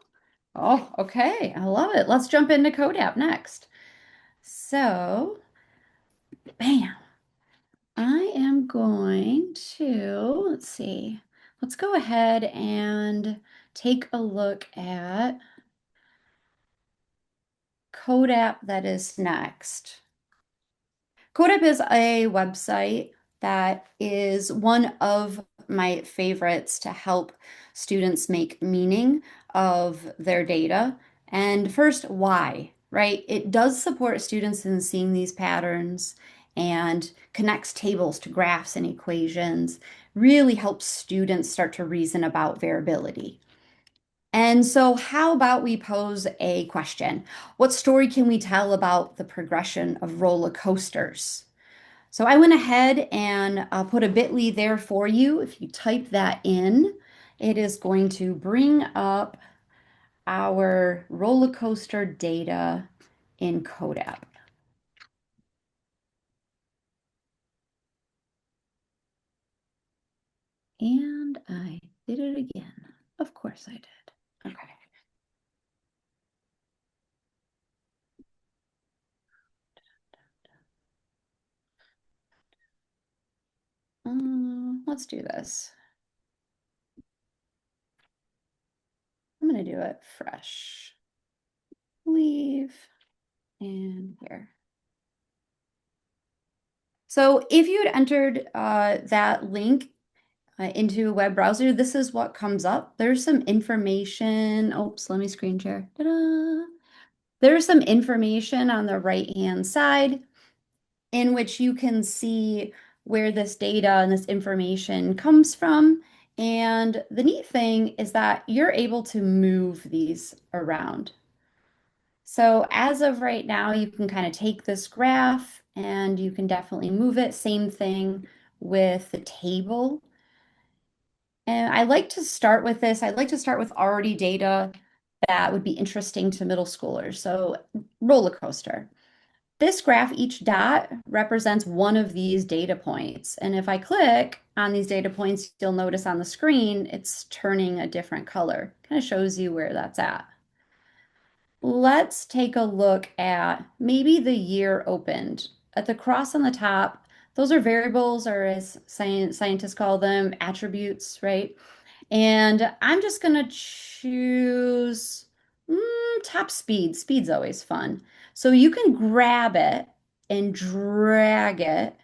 [SPEAKER 2] Oh, okay. I love it. Let's jump into CodeApp next. So, bam. I am going to, let's see, let's go ahead and take a look at CodeApp that is next. CodeUp is a website that is one of my favorites to help students make meaning of their data. And first, why, right? It does support students in seeing these patterns and connects tables to graphs and equations, really helps students start to reason about variability. And so, how about we pose a question? What story can we tell about the progression of roller coasters? So I went ahead and put a bit.ly there for you. If you type that in, it is going to bring up our roller coaster data in CodeApp. And I did it again. Of course I did. Okay. Let's do this. I'm going to do it fresh. Leave and here. So if you had entered that link into a web browser, this is what comes up. There's some information. Oops, let me screen share. Ta-da! There's some information on the right-hand side in which you can see where this data and this information comes from. And the neat thing is that you're able to move these around. So as of right now, you can kind of take this graph and you can definitely move it. Same thing with the table. And I like to start with this. I'd like to start with already data that would be interesting to middle schoolers. So roller coaster. This graph, each dot represents one of these data points. And if I click on these data points, you'll notice on the screen, it's turning a different color. Kind of shows you where that's at. Let's take a look at maybe the year opened. At the cross on the top, those are variables, or as scientists call them, attributes, right? And I'm just going to choose top speed. Speed's always fun. So you can grab it and drag it,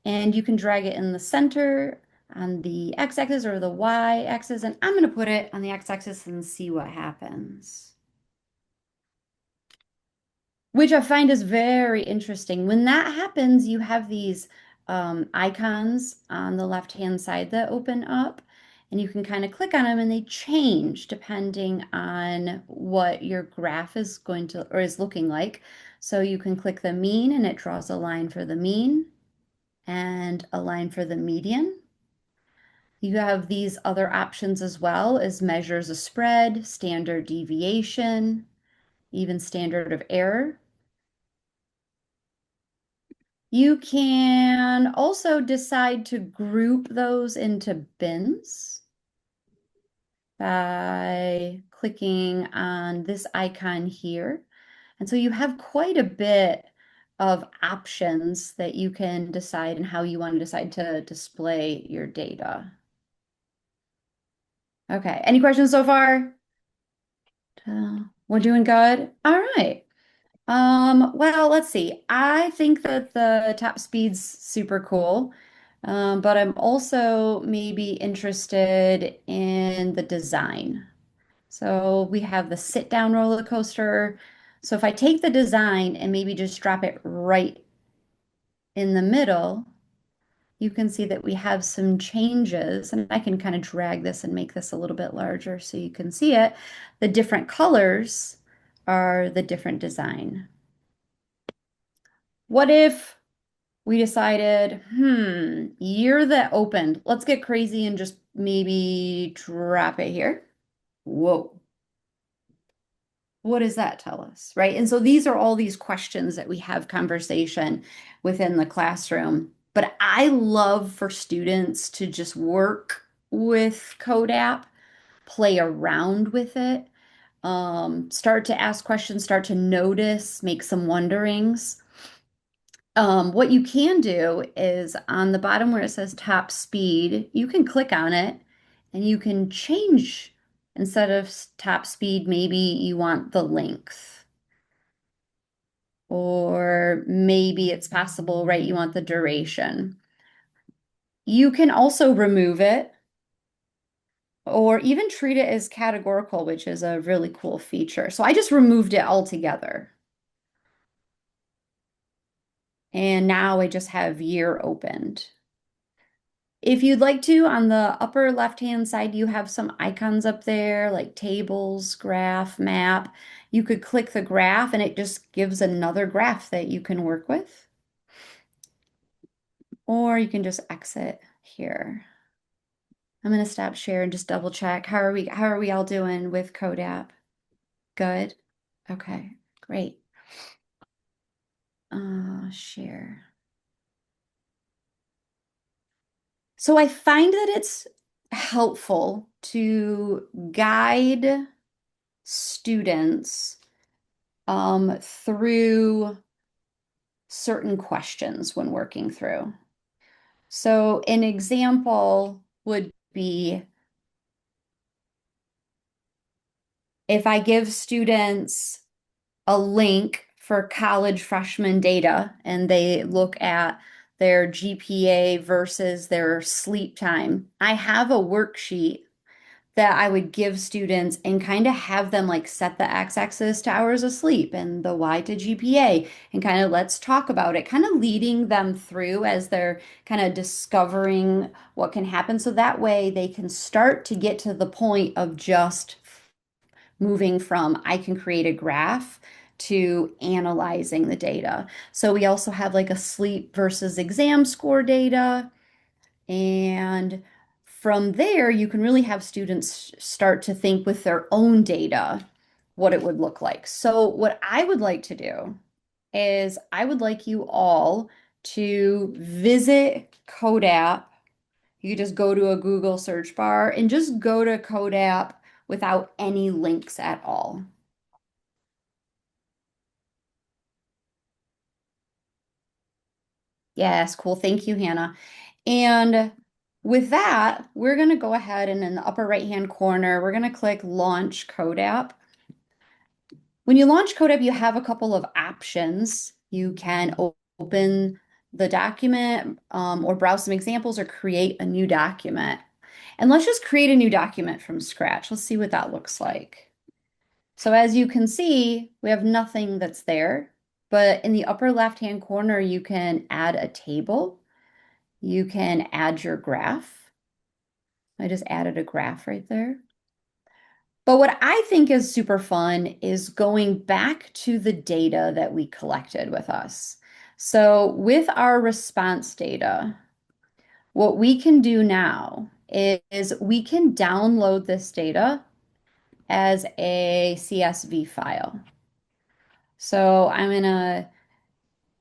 [SPEAKER 2] and you can drag it in the center, on the x-axis or the y-axis, and I'm going to put it on the x-axis and see what happens. Which I find is very interesting. When that happens, you have these icons on the left-hand side that open up, and you can kind of click on them and they change depending on what your graph is going to or is looking like. So you can click the mean and it draws a line for the mean and a line for the median. You have these other options as well as measures of spread, standard deviation, even standard of error. You can also decide to group those into bins by clicking on this icon here. And so you have quite a bit of options that you can decide and how you want to decide to display your data. Okay, any questions so far? We're doing good. All right. Well, let's see. I think that the top speed's super cool, but I'm also maybe interested in the design. So we have the sit down roller coaster. So if I take the design and maybe just drop it right in the middle, you can see that we have some changes, and I can kind of drag this and make this a little bit larger so you can see it. The different colors are the different design. What if we decided, year that opened, let's get crazy and just maybe drop it here. Whoa. What does that tell us, right? And so these are all these questions that we have conversation within the classroom. But I love for students to just work with CodeApp, play around with it, start to ask questions, start to notice, make some wonderings. What you can do is on the bottom where it says top speed, you can click on it and you can change instead of top speed, maybe you want the length. Or maybe it's possible, right? You want the duration. You can also remove it or even treat it as categorical, which is a really cool feature. So I just removed it altogether. And now I just have year opened. If you'd like to, on the upper left-hand side, you have some icons up there like tables, graph, map. You could click the graph and it just gives another graph that you can work with. Or you can just exit here. I'm going to stop share and just double check. How are we all doing with CodeApp? Good. Okay, great. Share. So I find that it's helpful to guide students through certain questions when working through. So an example would be if I give students a link for college freshman data and they look at their GPA versus their sleep time, I have a worksheet that I would give students and kind of have them like set the x-axis to hours of sleep and the y to GPA and kind of let's talk about it, kind of leading them through as they're kind of discovering what can happen. So that way they can start to get to the point of just moving from I can create a graph to analyzing the data. So we also have like a sleep versus exam score data. And from there, you can really have students start to think with their own data what it would look like. So, what I would like to do is I would like you all to visit CodeApp. You just go to a Google search bar and just go to CodeApp without any links at all. Yes, cool. Thank you, Hannah. And with that, we're going to go ahead and in the upper right-hand corner, we're going to click Launch CodeApp. When you launch CodeApp, you have a couple of options. You can open the document or browse some examples or create a new document. And let's just create a new document from scratch. Let's see what that looks like. So as you can see, we have nothing that's there, but in the upper left-hand corner, you can add a table. You can add your graph. I just added a graph right there. But what I think is super fun is going back to the data that we collected with us. So with our response data, what we can do now is we can download this data as a CSV file. So I'm going to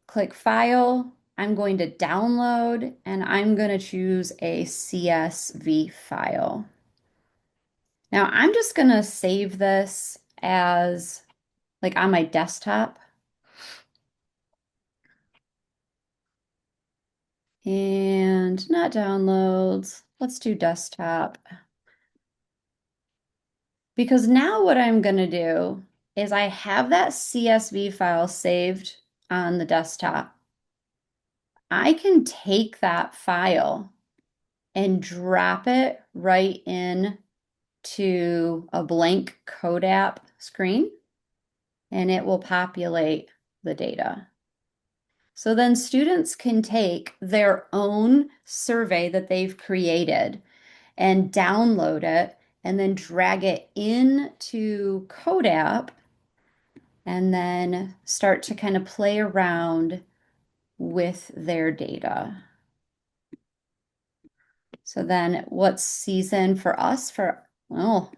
[SPEAKER 2] click File. I'm going to download, and I'm going to choose a CSV file. Now I'm just going to save this as like on my desktop. And not downloads. Let's do desktop. Because now what I'm going to do is I have that CSV file saved on the desktop. I can take that file and drop it right in to a blank code app screen, and it will populate the data. So then students can take their own survey that they've created and download it and then drag it into Code App and then start to kind of play around with their data. So then what's season for us well,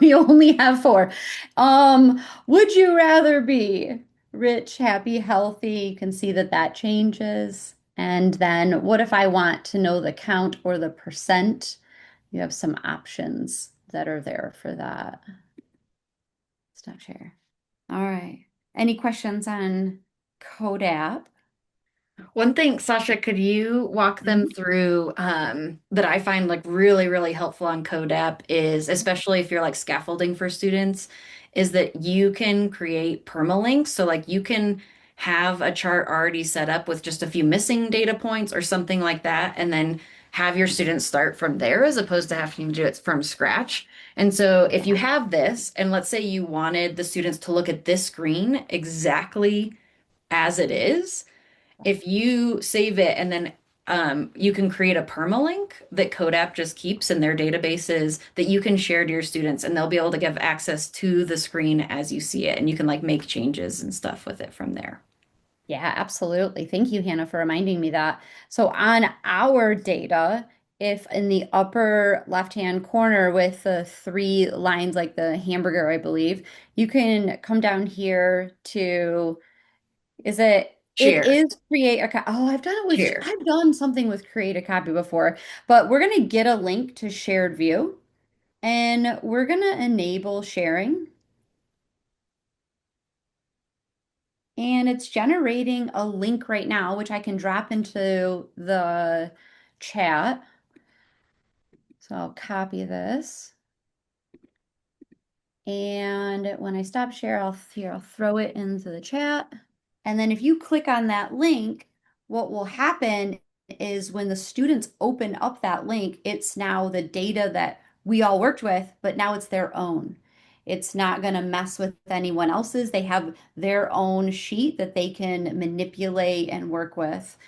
[SPEAKER 2] we only have four. Would you rather be rich, happy, healthy? You can see that that changes. And then what if I want to know the count or the percent? You have some options that are there for that. Stop share. All right. Any questions on Code App?
[SPEAKER 1] One thing, Sasha, could you walk them through that I find like really, really helpful on CodeApp is, especially if you're like scaffolding for students, is that you can create permalinks. So like you can have a chart already set up with just a few missing data points or something like that, and then have your students start from there as opposed to having to do it from scratch. And so if you have this, and let's say you wanted the students to look at this screen exactly as it is, if you save it and then you can create a permalink that CodeApp just keeps in their databases that you can share to your students, and they'll be able to give access to the screen as you see it, and you can like make changes and stuff with it from there.
[SPEAKER 2] Yeah, absolutely. Thank you, Hannah, for reminding me that. So on our data, if in the upper left-hand corner with the three lines like the hamburger, I believe, you can come down here to, it
[SPEAKER 1] Share,
[SPEAKER 2] is create a copy. Oh,
[SPEAKER 1] share.
[SPEAKER 2] I've done something with create a copy before, but we're going to get a link to shared view and we're going to enable sharing. And it's generating a link right now, which I can drop into the chat. So I'll copy this. And when I stop share, I'll throw it into the chat. And then if you click on that link, what will happen is when the students open up that link, it's now the data that we all worked with, but now it's their own. It's not going to mess with anyone else's. They have their own sheet that they can manipulate and work with,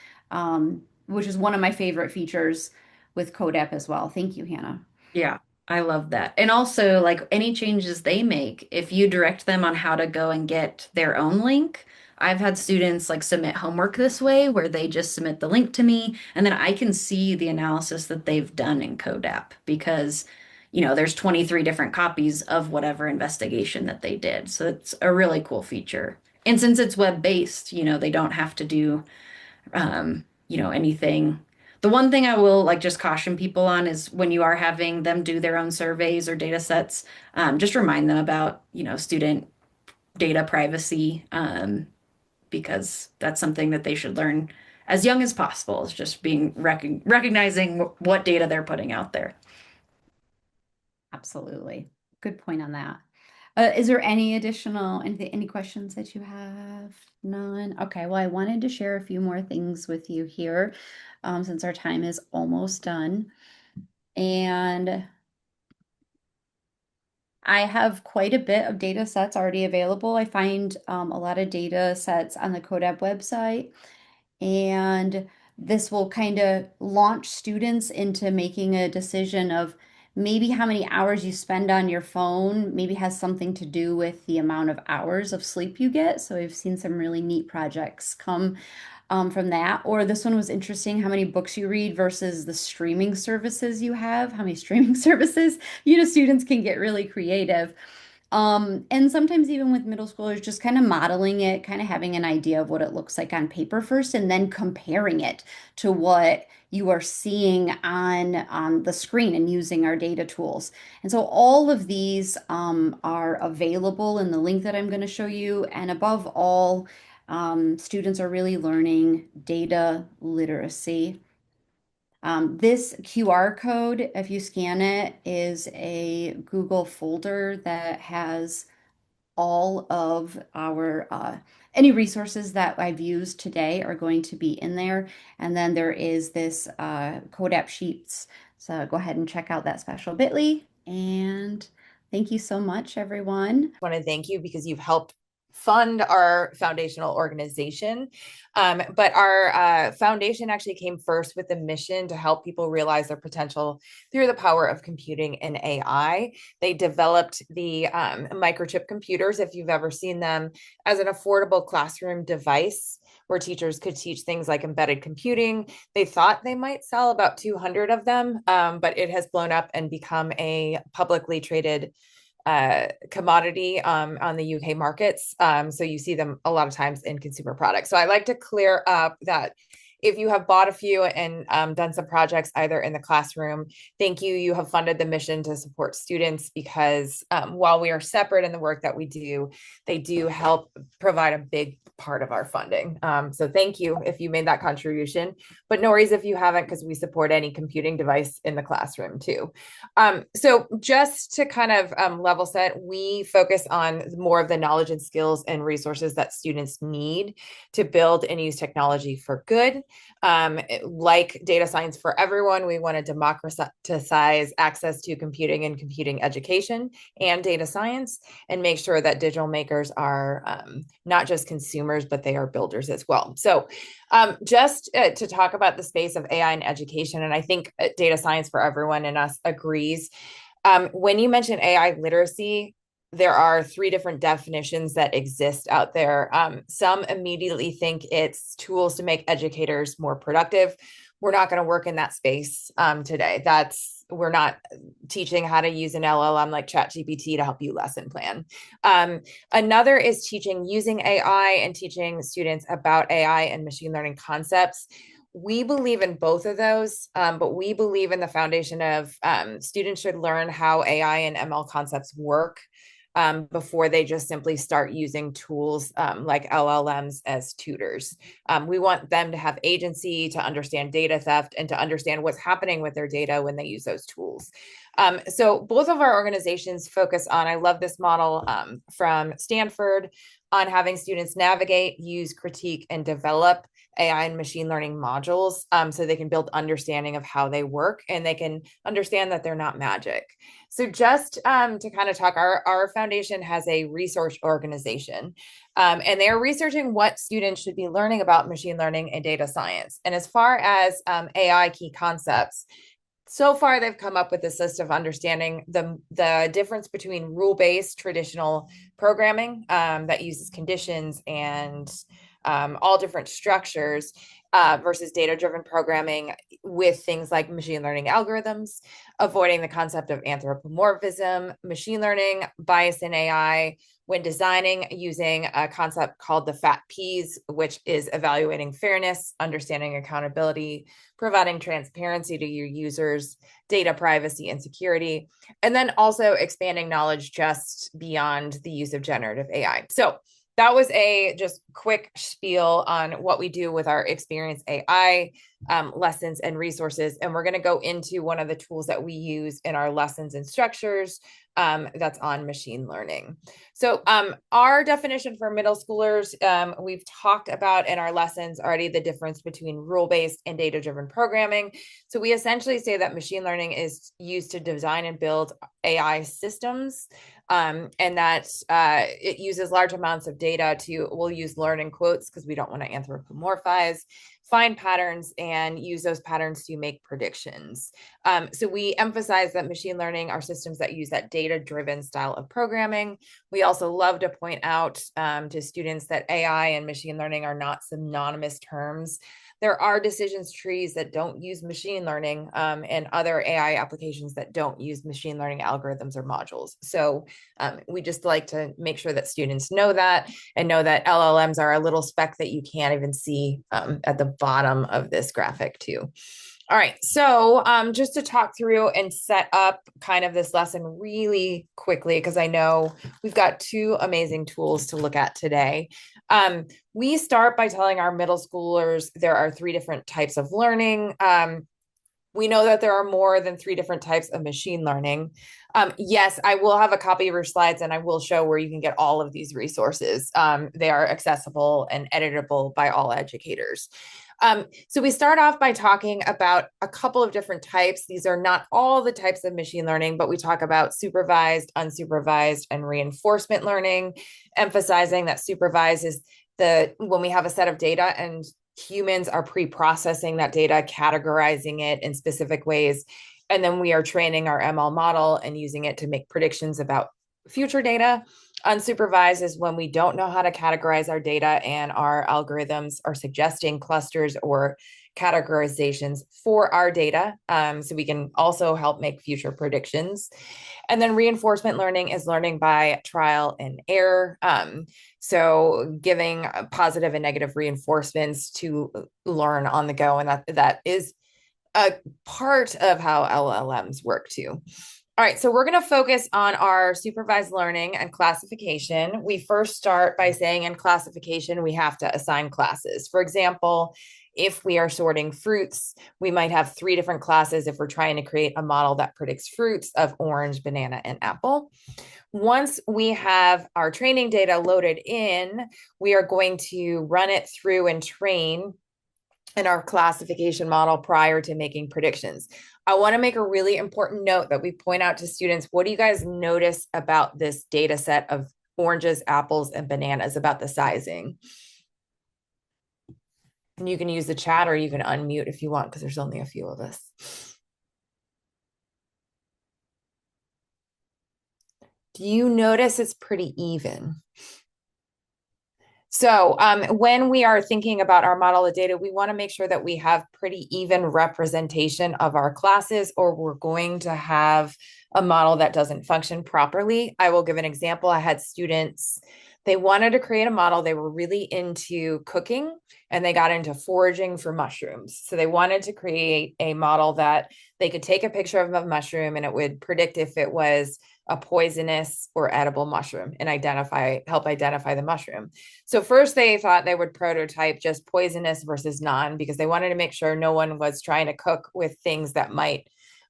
[SPEAKER 2] which is one of my favorite features with CodeApp as well. Thank you, Hannah.
[SPEAKER 1] Yeah, I love that. And also, like any changes they make, if you direct them on how to go and get their own link, I've had students like submit homework this way where they just submit the link to me, and then I can see the analysis that they've done in CodeApp because, there's 23 different copies of whatever investigation that they did. So it's a really cool feature. And since it's web-based, they don't have to do anything. The one thing I will like just caution people on is when you are having them do their own surveys or data sets, just remind them about, student data privacy, because that's something that they should learn as young as possible, is just being recognizing what data they're putting out there.
[SPEAKER 2] Absolutely. Good point on that. Is there any questions that you have? None. Okay, well, I wanted to share a few more things with you here since our time is almost done. And I have quite a bit of data sets already available. I find a lot of data sets on the CodeApp website, and this will kind of launch students into making a decision of maybe how many hours you spend on your phone, maybe has something to do with the amount of hours of sleep you get. So we've seen some really neat projects come from that. Or this one was interesting, how many books you read versus the streaming services you have, how many streaming services. Students can get really creative. And sometimes even with middle schoolers, just kind of modeling it, kind of having an idea of what it looks like on paper first, and then comparing it to what you are seeing on the screen and using our data tools. And so all of these are available in the link that I'm going to show you. And above all, students are really learning data literacy. This QR code, if you scan it, is a Google folder that has all of our any resources that I've used today are going to be in there. And then there is this CodeApp Sheets. So go ahead and check out that special bit.ly. And thank you so much, everyone.
[SPEAKER 3] I want to thank you because you've helped fund our foundational organization. But our foundation actually came first with the mission to help people realize their potential through the power of computing and AI. They developed the microchip computers, if you've ever seen them, as an affordable classroom device where teachers could teach things like embedded computing. They thought they might sell about 200 of them, but it has blown up and become a publicly traded commodity on the UK markets. So you see them a lot of times in consumer products. So I like to clear up that if you have bought a few and done some projects either in the classroom, thank you. You have funded the mission to support students because while we are separate in the work that we do, they do help provide a big part of our funding. So thank you if you made that contribution, but no worries if you haven't, because we support any computing device in the classroom too. So just to kind of level set, we focus on more of the knowledge and skills and resources that students need to build and use technology for good. Like data science for everyone, we want to democratize access to computing and computing education and data science, and make sure that digital makers are not just consumers, but they are builders as well. So just to talk about the space of AI and education, and I think data science for everyone and us agrees. When you mention AI literacy, there are three different definitions that exist out there. Some immediately think it's tools to make educators more productive. We're not going to work in that space today. We're not teaching how to use an LLM like ChatGPT to help you lesson plan. Another is teaching using AI and teaching students about AI and machine learning concepts. We believe in both of those, but we believe in the foundation of students should learn how AI and ML concepts work before they just simply start using tools like LLMs as tutors. We want them to have agency, to understand data theft, and to understand what's happening with their data when they use those tools. So both of our organizations focus on, I love this model from Stanford, on having students navigate, use, critique, and develop AI and machine learning modules so they can build understanding of how they work and they can understand that they're not magic. So just to kind of talk, our foundation has a research organization and they're researching what students should be learning about machine learning and data science. And as far as AI key concepts, so far they've come up with this list of understanding the difference between rule-based traditional programming that uses conditions and all different structures versus data-driven programming with things like machine learning algorithms, avoiding the concept of anthropomorphism, machine learning, bias in AI, when designing using a concept called the FAT-Ps, which is evaluating fairness, understanding accountability, providing transparency to your users, data privacy and security, and then also expanding knowledge just beyond the use of generative AI. So that was a just quick spiel on what we do with our Experience AI lessons and resources. And we're going to go into one of the tools that we use in our lessons and structures that's on machine learning. So our definition for middle schoolers, we've talked about in our lessons already the difference between rule-based and data-driven programming. So we essentially say that machine learning is used to design and build AI systems, and that it uses large amounts of data to, we'll use learn in quotes because we don't want to anthropomorphize, find patterns and use those patterns to make predictions. So we emphasize that machine learning are systems that use that data-driven style of programming. We also love to point out to students that AI and machine learning are not synonymous terms. There are decisions trees that don't use machine learning and other AI applications that don't use machine learning algorithms or modules. So we just like to make sure that students know that and know that LLMs are a little speck that you can't even see at the bottom of this graphic too. All right, so just to talk through and set up kind of this lesson really quickly, because I know we've got two amazing tools to look at today. We start by telling our middle schoolers there are 3 different types of learning. We know that there are more than 3 different types of machine learning. Yes, I will have a copy of your slides and I will show where you can get all of these resources. They are accessible and editable by all educators. So we start off by talking about a couple of different types. These are not all the types of machine learning, but we talk about supervised, unsupervised, and reinforcement learning, emphasizing that supervised is when we have a set of data and humans are pre-processing that data, categorizing it in specific ways. And then we are training our ML model and using it to make predictions about future data. Unsupervised is when we don't know how to categorize our data and our algorithms are suggesting clusters or categorizations for our data. So we can also help make future predictions. And then reinforcement learning is learning by trial and error. So giving positive and negative reinforcements to learn on the go. And that is a part of how LLMs work too. All right, so we're going to focus on our supervised learning and classification. We first start by saying in classification, we have to assign classes. For example, if we are sorting fruits, we might have 3 different classes if we're trying to create a model that predicts fruits of orange, banana, and apple. Once we have our training data loaded in, we are going to run it through and train in our classification model prior to making predictions. I want to make a really important note that we point out to students. What do you guys notice about this data set of oranges, apples, and bananas about the sizing? And you can use the chat or you can unmute if you want, because there's only a few of us. Do you notice it's pretty even? So when we are thinking about our model of data, we want to make sure that we have pretty even representation of our classes, or we're going to have a model that doesn't function properly. I will give an example. I had students, they wanted to create a model. They were really into cooking and they got into foraging for mushrooms. So they wanted to create a model that they could take a picture of a mushroom and it would predict if it was a poisonous or edible mushroom and help identify the mushroom. So first they thought they would prototype just poisonous versus non, because they wanted to make sure no one was trying to cook with things that might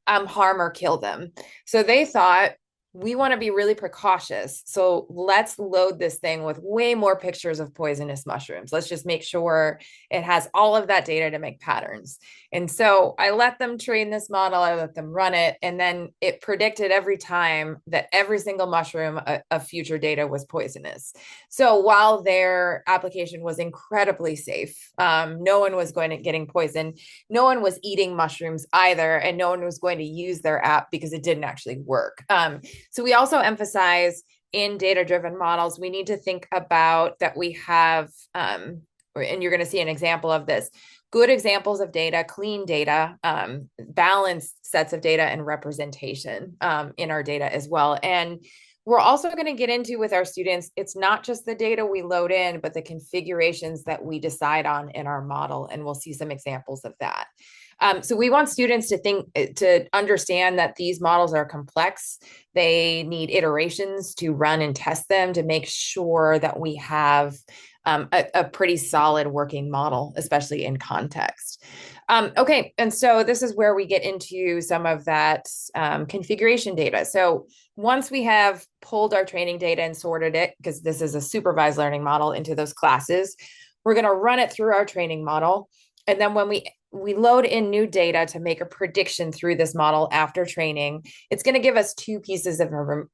[SPEAKER 3] harm or kill them. So they thought, we want to be really precautious. So let's load this thing with way more pictures of poisonous mushrooms. Let's just make sure it has all of that data to make patterns. And so I let them train this model, I let them run it, and then it predicted every time that every single mushroom of future data was poisonous. So while their application was incredibly safe, no one was getting poisoned, no one was eating mushrooms either, and no one was going to use their app because it didn't actually work. So we also emphasize in data-driven models, we need to think about that we have, and you're going to see an example of this, good examples of data, clean data, balanced sets of data and representation in our data as well. And We're also going to get into with our students, it's not just the data we load in, but the configurations that we decide on in our model. And we'll see some examples of that. So we want students to understand that these models are complex. They need iterations to run and test them to make sure that we have a pretty solid working model, especially in context. Okay, and so this is where we get into some of that configuration data. So once we have pulled our training data and sorted it, because this is a supervised learning model, into those classes, we're going to run it through our training model. And then when we load in new data to make a prediction through this model after training, it's going to give us two pieces of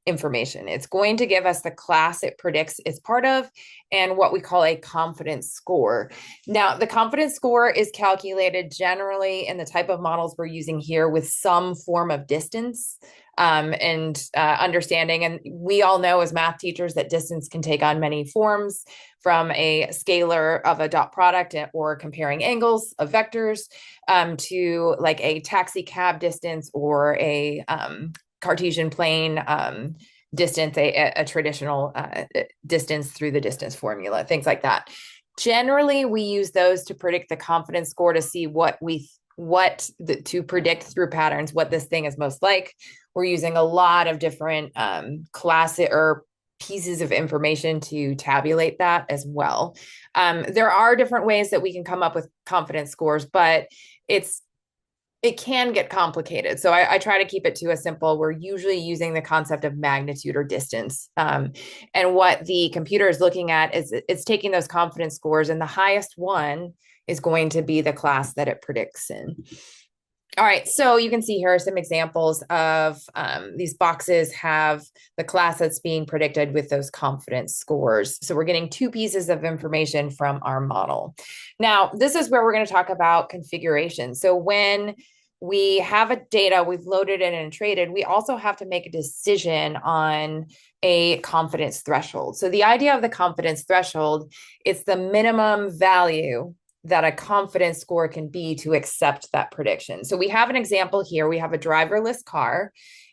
[SPEAKER 3] information. It's going to give us the class it predicts it's part of and what we call a confidence score. Now, the confidence score is calculated generally in the type of models we're using here with some form of distance and understanding. And we all know as math teachers that distance can take on many forms, from a scalar of a dot product or comparing angles of vectors to like a taxi cab distance or a Cartesian plane distance, a traditional distance through the distance formula, things like that. Generally, we use those to predict the confidence score to see to predict through patterns what this thing is most like. We're using a lot of different classes or pieces of information to tabulate that as well. There are different ways that we can come up with confidence scores, but it can get complicated. So I try to keep it to a simple. We're usually using the concept of magnitude or distance. And what the computer is looking at is it's taking those confidence scores, and the highest one is going to be the class that it predicts in. All right, so you can see here are some examples of these boxes have the class that's being predicted with those confidence scores. So we're getting two pieces of information from our model. Now, this is where we're going to talk about configuration. So when we have a data, we've loaded it and traded, we also have to make a decision on a confidence threshold. So the idea of the confidence threshold, it's the minimum value that a confidence score can be to accept that prediction. So we have an example here. We have a driverless car,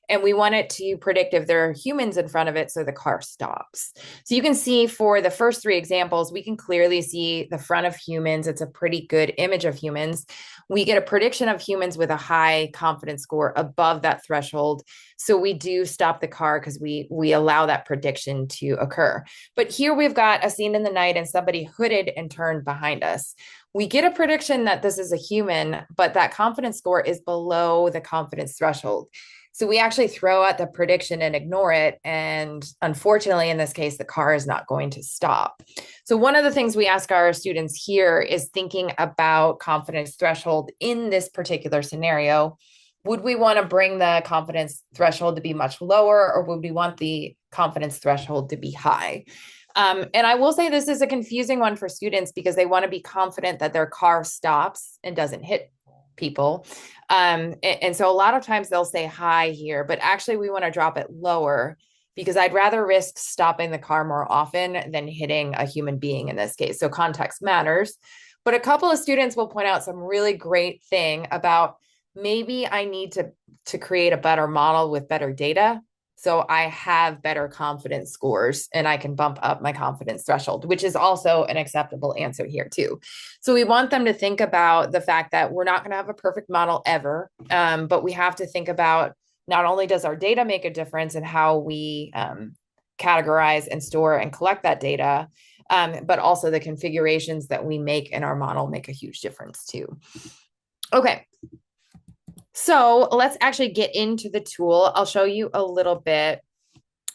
[SPEAKER 3] and we want it to predict if there are humans in front of it, so the car stops. So you can see for the first three examples, we can clearly see the front of humans. It's a pretty good image of humans. We get a prediction of humans with a high confidence score above that threshold. So we do stop the car because we allow that prediction to occur. But here we've got a scene in the night and somebody hooded and turned behind us. We get a prediction that this is a human, but that confidence score is below the confidence threshold. So we actually throw out the prediction and ignore it. And unfortunately, in this case, the car is not going to stop. So one of the things we ask our students here is thinking about confidence threshold in this particular scenario. Would we want to bring the confidence threshold to be much lower, or would we want the confidence threshold to be high? And I will say this is a confusing one for students because they want to be confident that their car stops and doesn't hit people. And so a lot of times they'll say high here, but actually we want to drop it lower because I'd rather risk stopping the car more often than hitting a human being in this case. So context matters. But a couple of students will point out some really great thing about maybe I need to create a better model with better data, so I have better confidence scores and I can bump up my confidence threshold, which is also an acceptable answer here too. So we want them to think about the fact that we're not going to have a perfect model ever, but we have to think about not only does our data make a difference in how we categorize and store and collect that data, but also the configurations that we make in our model make a huge difference too. Okay. So let's actually get into the tool. I'll show you a little bit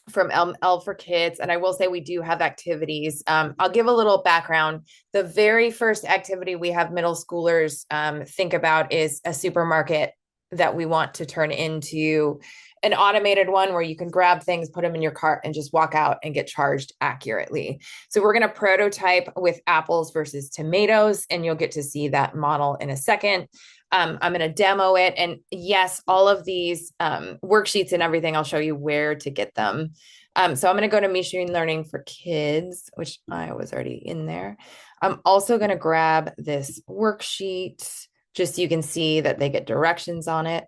[SPEAKER 3] from L for Kids. And I will say we do have activities. I'll give a little background. The very first activity we have middle schoolers think about is a supermarket that we want to turn into an automated one where you can grab things, put them in your cart, and just walk out and get charged accurately. So we're going to prototype with apples versus tomatoes, and you'll get to see that model in a second. I'm going to demo it. And yes, all of these worksheets and everything, I'll show you where to get them. So I'm going to go to Machine Learning for Kids, which I was already in there. I'm also going to grab this worksheet just so you can see that they get directions on it.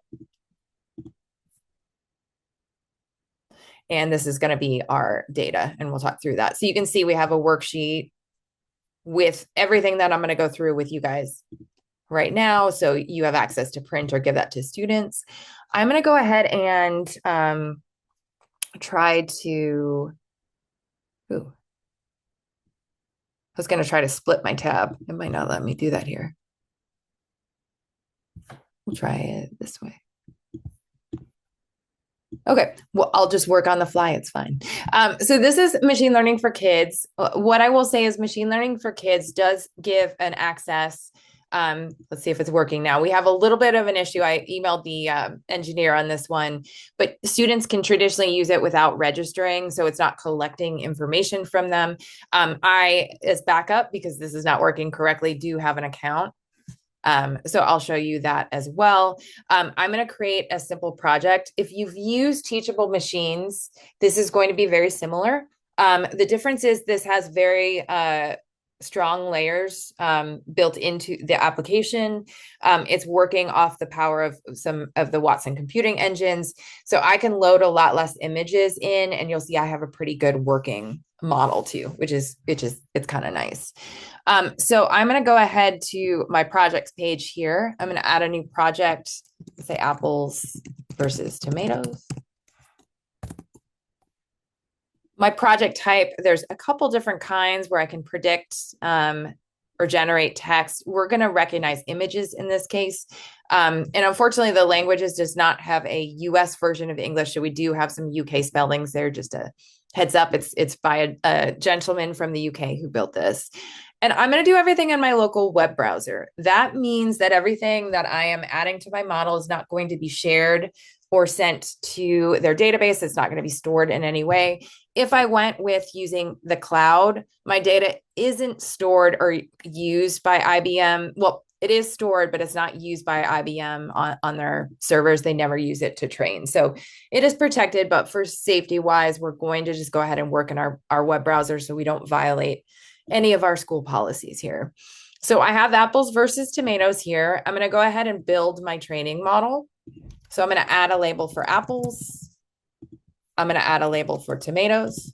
[SPEAKER 3] And this is going to be our data, and we'll talk through that. So you can see we have a worksheet with everything that I'm going to go through with you guys right now. So you have access to print or give that to students. I'm going to go ahead and try to, I was going to try to split my tab. It might not let me do that here. We'll try it this way. Okay, well, I'll just work on the fly. It's fine. So this is machine learning for kids. What I will say is machine learning for kids does give an access. Let's see if it's working now. We have a little bit of an issue. I emailed the engineer on this one, but students can traditionally use it without registering, so it's not collecting information from them. I, as backup, because this is not working correctly, do have an account. So I'll show you that as well. I'm going to create a simple project. If you've used teachable machines, this is going to be very similar. The difference is this has very strong layers built into the application. It's working off the power of some of the Watson computing engines. So I can load a lot less images in, and you'll see I have a pretty good working model too, which is it's kind of nice. So I'm going to go ahead to my projects page here. I'm going to add a new project, say apples versus tomatoes. My project type, there's a couple different kinds where I can predict or generate text. We're going to recognize images in this case. And unfortunately, the languages does not have a US version of English. So we do have some UK spellings there. Just a heads up, it's by a gentleman from the UK who built this. And I'm going to do everything in my local web browser. That means that everything that I am adding to my model is not going to be shared or sent to their database. It's not going to be stored in any way. If I went with using the cloud, my data isn't stored or used by IBM. Well, it is stored, but it's not used by IBM on their servers. They never use it to train. So it is protected, but for safety wise, we're going to just go ahead and work in our web browser so we don't violate any of our school policies here. So I have apples versus tomatoes here. I'm going to go ahead and build my training model. So I'm going to add a label for apples. I'm going to add a label for tomatoes.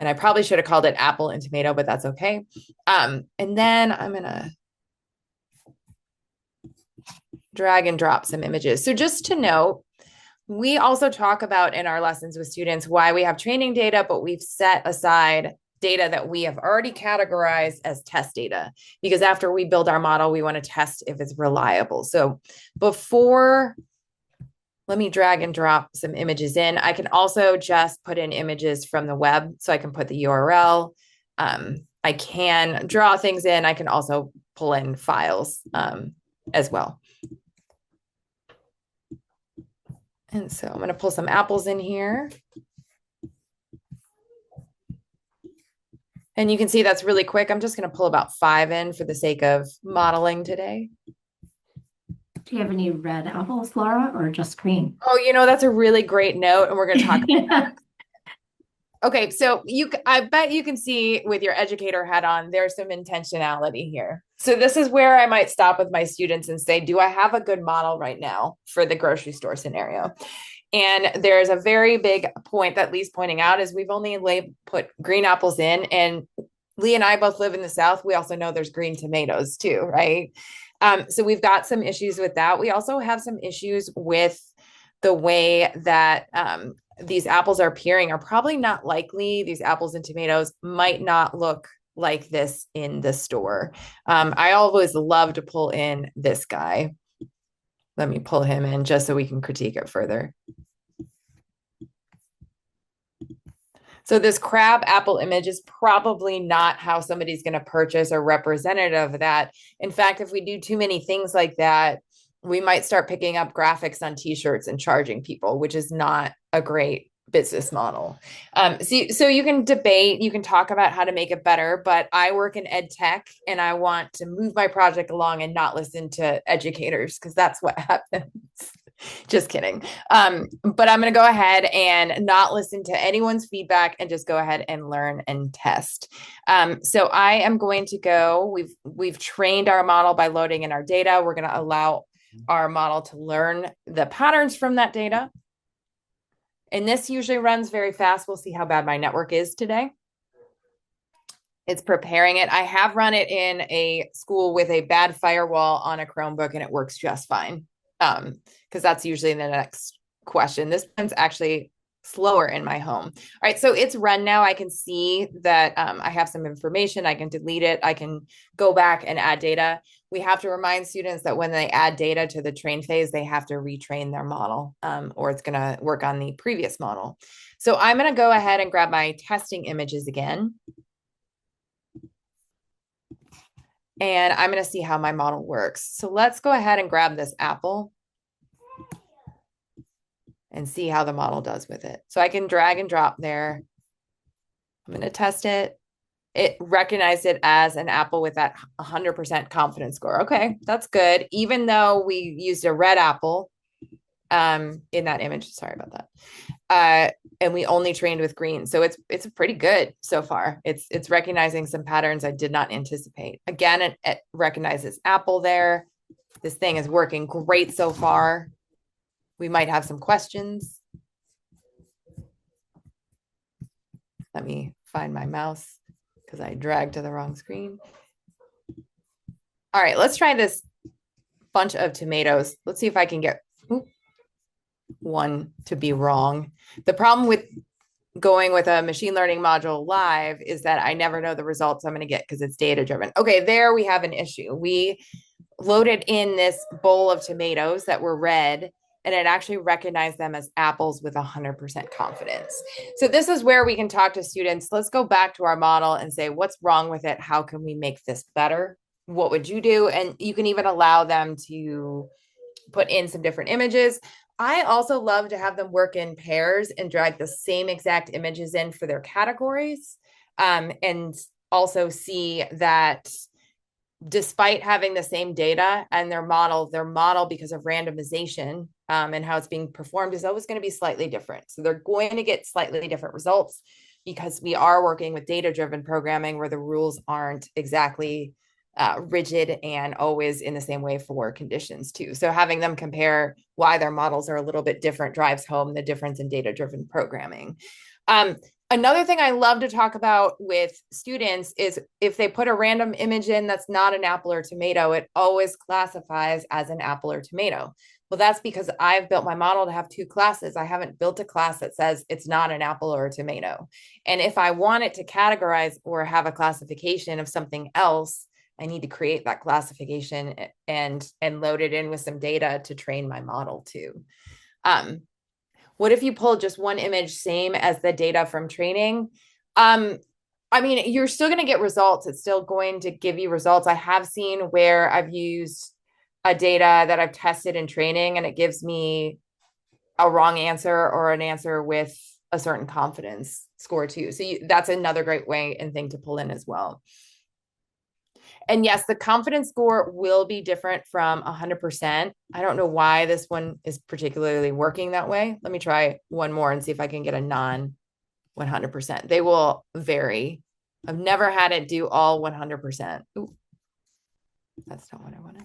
[SPEAKER 3] And I probably should have called it apple and tomato, but that's okay. And then I'm going to drag and drop some images. So just to note, we also talk about in our lessons with students why we have training data, but we've set aside data that we have already categorized as test data, because after we build our model, we want to test if it's reliable. So before, let me drag and drop some images in. I can also just put in images from the web. So I can put the URL. I can draw things in. I can also pull in files as well. And so I'm going to pull some apples in here. And you can see that's really quick. I'm just going to pull about 5 in for the sake of modeling today.
[SPEAKER 6] Do you have any red apples, Laura, or just green?
[SPEAKER 3] Oh, that's a really great note, and we're going to talk about that. Okay, so I bet you can see with your educator hat on, there's some intentionality here. So this is where I might stop with my students and say, do I have a good model right now for the grocery store scenario? And there's a very big point that Lee's pointing out is we've only put green apples in, and Lee and I both live in the South. We also know there's green tomatoes too, right? So we've got some issues with that. We also have some issues with the way that these apples are appearing are probably not likely. These apples and tomatoes might not look like this in the store. I always love to pull in this guy. Let me pull him in just so we can critique it further. So this crab apple image is probably not how somebody's going to purchase or representative of that. In fact, if we do too many things like that, we might start picking up graphics on t-shirts and charging people, which is not a great business model. So you can debate, you can talk about how to make it better, but I work in ed tech and I want to move my project along and not listen to educators because that's what happens. Just kidding. But I'm going to go ahead and not listen to anyone's feedback and just go ahead and learn and test. So I am going to go, we've trained our model by loading in our data. We're going to allow our model to learn the patterns from that data. And this usually runs very fast. We'll see how bad my network is today. It's preparing it. I have run it in a school with a bad firewall on a Chromebook, and it works just fine. Because that's usually the next question. This one's actually slower in my home. All right, so it's run now. I can see that I have some information. I can delete it. I can go back and add data. We have to remind students that when they add data to the train phase, they have to retrain their model, or it's going to work on the previous model. So I'm going to go ahead and grab my testing images again. And I'm going to see how my model works. So let's go ahead and grab this apple and see how the model does with it. So I can drag and drop there. I'm going to test it. It recognized it as an apple with that 100% confidence score. Okay, that's good. Even though we used a red apple in that image, sorry about that. And we only trained with green. So it's pretty good so far. It's recognizing some patterns I did not anticipate. Again, it recognizes apple there. This thing is working great so far. We might have some questions. Let me find my mouse because I dragged to the wrong screen. All right, let's try this bunch of tomatoes. Let's see if I can get one to be wrong. The problem with going with a machine learning module live is that I never know the results I'm going to get because it's data driven. Okay, there we have an issue. We loaded in this bowl of tomatoes that were red, and it actually recognized them as apples with 100% confidence. So this is where we can talk to students. Let's go back to our model and say, what's wrong with it? How can we make this better? What would you do? And you can even allow them to put in some different images. I also love to have them work in pairs and drag the same exact images in for their categories, and also see that despite having the same data and their model, because of randomization and how it's being performed, is always going to be slightly different. So they're going to get slightly different results because we are working with data-driven programming where the rules aren't exactly rigid and always in the same way for conditions too. So having them compare why their models are a little bit different drives home the difference in data-driven programming. Another thing I love to talk about with students is if they put a random image in that's not an apple or tomato, it always classifies as an apple or tomato. Well, that's because I've built my model to have two classes. I haven't built a class that says it's not an apple or a tomato. And if I want it to categorize or have a classification of something else, I need to create that classification and load it in with some data to train my model too. What if you pull just one image, same as the data from training? I mean, you're still going to get results. It's still going to give you results. I have seen where I've used a data that I've tested in training and it gives me a wrong answer or an answer with a certain confidence score too. So that's another great way and thing to pull in as well. And yes, the confidence score will be different from 100%. I don't know why this one is particularly working that way. Let me try one more and see if I can get a non 100%. They will vary. I've never had it do all 100%. Ooh, that's not what I wanted.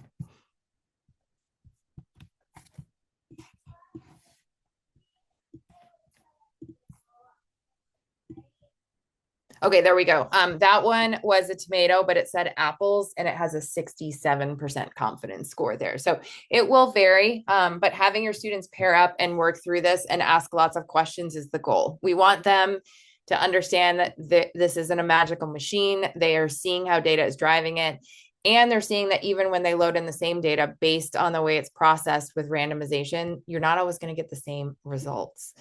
[SPEAKER 3] Okay, there we go. That one was a tomato, but it said apples and it has a 67% confidence score there. So it will vary, but having your students pair up and work through this and ask lots of questions is the goal. We want them to understand that this isn't a magical machine. They are seeing how data is driving it. And they're seeing that even when they load in the same data based on the way it's processed with randomization, you're not always going to get the same results.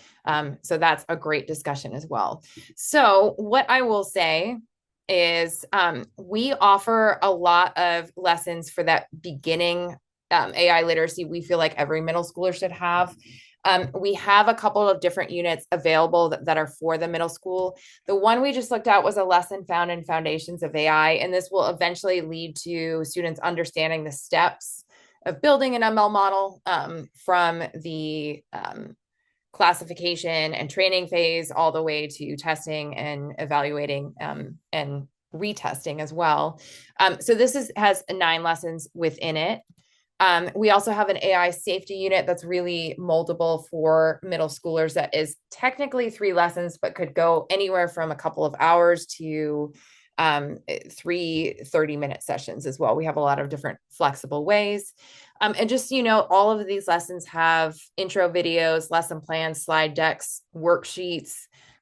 [SPEAKER 3] So that's a great discussion as well. So what I will say is we offer a lot of lessons for that beginning AI literacy we feel like every middle schooler should have. We have a couple of different units available that are for the middle school. The one we just looked at was a lesson found in Foundations of AI, and this will eventually lead to students understanding the steps of building an ML model from the classification and training phase all the way to testing and evaluating and retesting as well. So this has 9 lessons within it. We also have an AI safety unit that's really moldable for middle schoolers that is technically 3 lessons, but could go anywhere from a couple of hours to 3 30-minute sessions as well. We have a lot of different flexible ways. And just, all of these lessons have intro videos, lesson plans, slide decks, worksheets,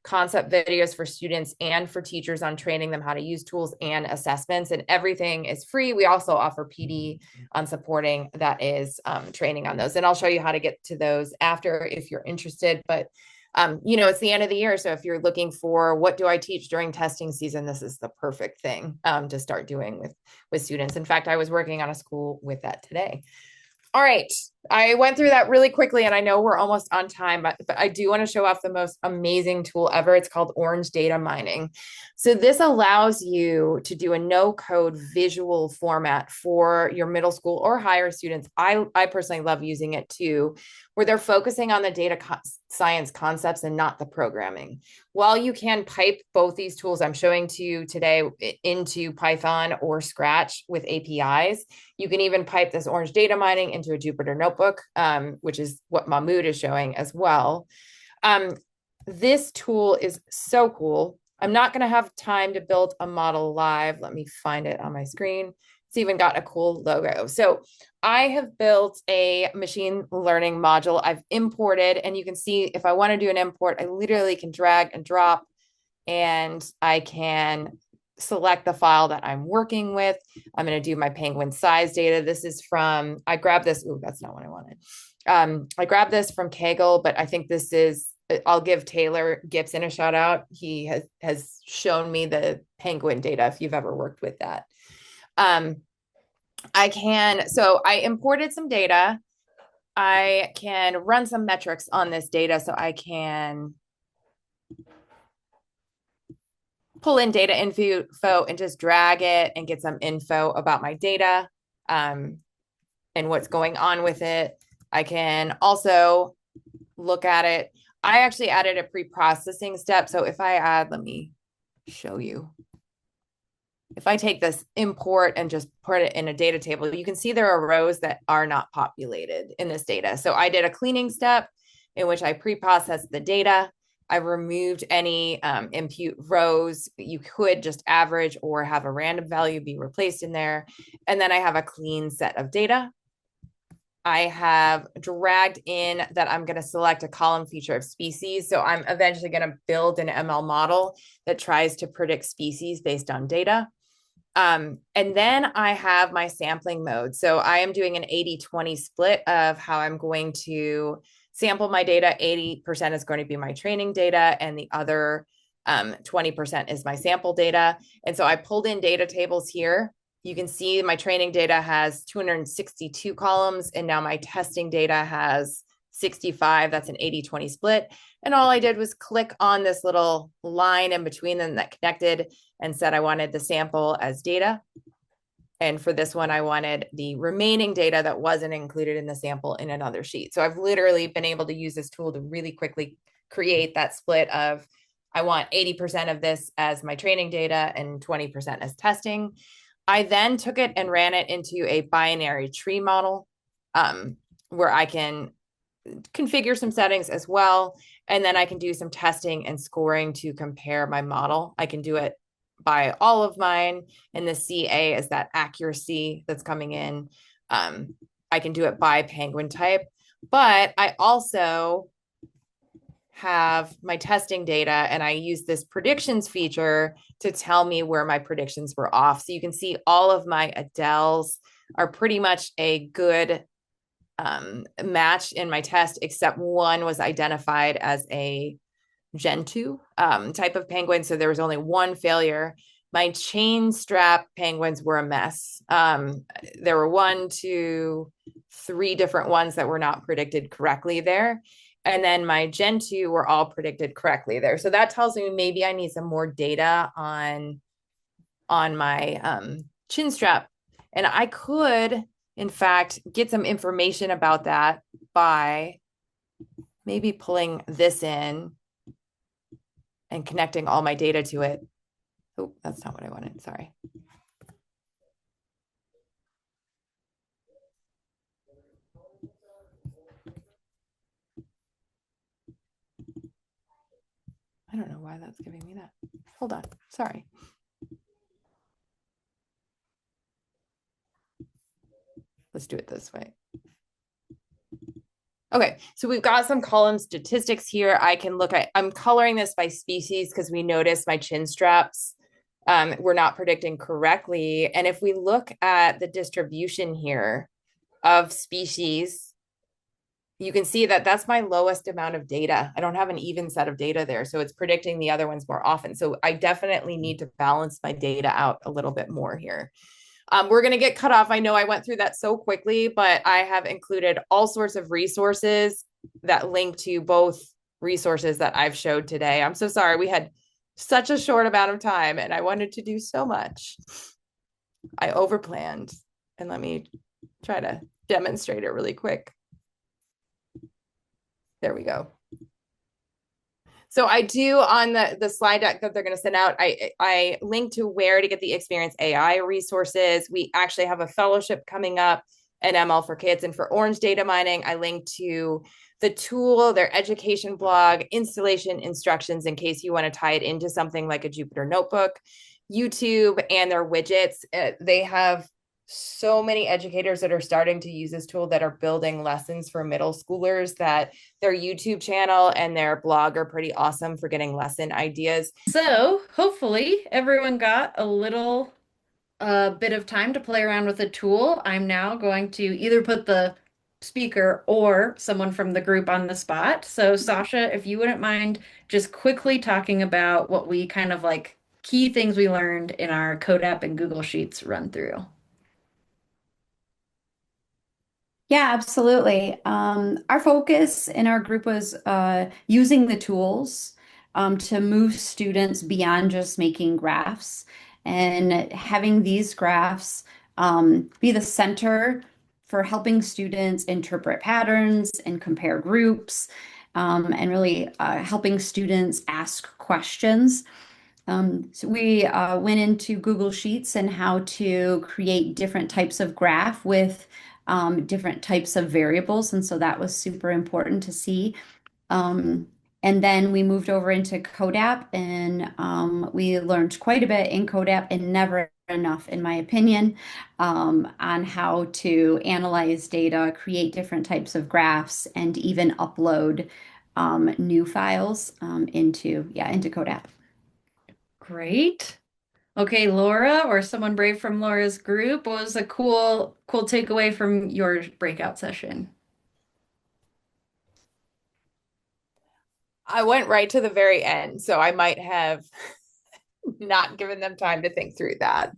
[SPEAKER 3] concept videos for students and for teachers on training them how to use tools and assessments, and everything is free. We also offer PD on supporting that is training on those. And I'll show you how to get to those after if you're interested. But it's the end of the year. So if you're looking for what do I teach during testing season, this is the perfect thing to start doing with students. In fact, I was working on a school with that today. All right. I went through that really quickly and I know we're almost on time, but I do want to show off the most amazing tool ever. It's called Orange Data Mining. So this allows you to do a no code visual format for your middle school or higher students. I personally love using it too, where they're focusing on the data science concepts and not the programming. While you can pipe both these tools I'm showing to you today into Python or Scratch with APIs, you can even pipe this Orange Data Mining into a Jupyter Notebook, which is what Mahmoud is showing as well. This tool is so cool. I'm not going to have time to build a model live. Let me find it on my screen. It's even got a cool logo. So I have built a machine learning module. I've imported, and you can see if I want to do an import, I literally can drag and drop, and I can select the file that I'm working with. I'm going to do my penguin size data. This is from, I grabbed this. Ooh, that's not what I wanted. I grabbed this from Kaggle, but I think this is, I'll give Taylor Gibson a shout out. He has shown me the penguin data if you've ever worked with that. So I imported some data. I can run some metrics on this data. So I can pull in data info and just drag it and get some info about my data and what's going on with it. I can also look at it. I actually added a pre-processing step. So if I add, let me show you. If I take this import and just put it in a data table, you can see there are rows that are not populated in this data. So I did a cleaning step in which I pre-processed the data. I removed any impute rows. You could just average or have a random value be replaced in there. And then I have a clean set of data. I have dragged in that I'm going to select a column feature of species. So I'm eventually going to build an ML model that tries to predict species based on data. And then I have my sampling mode. So I am doing an 80-20 split of how I'm going to sample my data. 80% is going to be my training data, and the other 20% is my sample data. And so I pulled in data tables here. You can see my training data has 262 columns, and now my testing data has 65. That's an 80-20 split. And all I did was click on this little line in between them that connected and said I wanted the sample as data. And for this one, I wanted the remaining data that wasn't included in the sample in another sheet. So I've literally been able to use this tool to really quickly create that split of I want 80% of this as my training data and 20% as testing. I then took it and ran it into a binary tree model where I can configure some settings as well. And then I can do some testing and scoring to compare my model. I can do it by all of mine. And the CA is that accuracy that's coming in. I can do it by penguin type, but I also have my testing data, and I use this predictions feature to tell me where my predictions were off. So you can see all of my Adels are pretty much a good match in my test, except one was identified as a Gentoo type of penguin. So there was only one failure. My chain strap penguins were a mess. There were 1, 2, 3 different ones that were not predicted correctly there. And then my Gentoo were all predicted correctly there. So that tells me maybe I need some more data on my chin strap. And I could, in fact, get some information about that by maybe pulling this in and connecting all my data to it. Oh, that's not what I wanted. Sorry. I don't know why that's giving me that. Hold on. Sorry. Let's do it this way. Okay, so we've got some column statistics here. I can look at, I'm coloring this by species because we noticed my chin straps were not predicting correctly. And if we look at the distribution here of species, you can see that that's my lowest amount of data. I don't have an even set of data there, so it's predicting the other ones more often. So I definitely need to balance my data out a little bit more here. We're going to get cut off. I know I went through that so quickly, but I have included all sorts of resources that link to both resources that I've showed today. I'm so sorry. We had such a short amount of time and I wanted to do so much. I overplanned, and let me try to demonstrate it really quick. There we go. So I do on the slide deck that they're going to send out, I link to where to get the Experience AI resources. We actually have a fellowship coming up at ML for Kids. And for Orange Data Mining, I link to the tool, their education blog, installation instructions in case you want to tie it into something like a Jupyter Notebook, YouTube, and their widgets. They have so many educators that are starting to use this tool that are building lessons for middle schoolers, that their YouTube channel and their blog are pretty awesome for getting lesson ideas.
[SPEAKER 1] So hopefully everyone got a little bit of time to play around with the tool. I'm now going to either put the speaker or someone from the group on the spot. So Sasha, if you wouldn't mind just quickly talking about what we kind of like key things we learned in our Code app and Google Sheets run through.
[SPEAKER 2] Yeah, absolutely. Our focus in our group was using the tools to move students beyond just making graphs and having these graphs be the center for helping students interpret patterns and compare groups, and really helping students ask questions. So we went into Google Sheets and how to create different types of graph with different types of variables. And so that was super important to see. Um, and then we moved over into CodeApp and we learned quite a bit in CodeApp and never enough, in my opinion, on how to analyze data, create different types of graphs, and even upload new files into CodeApp.
[SPEAKER 1] Great. Okay, Laura, or someone brave from Laura's group, what was a cool takeaway from your breakout session?
[SPEAKER 3] I went right to the very end, so I might have not given them time to think through that.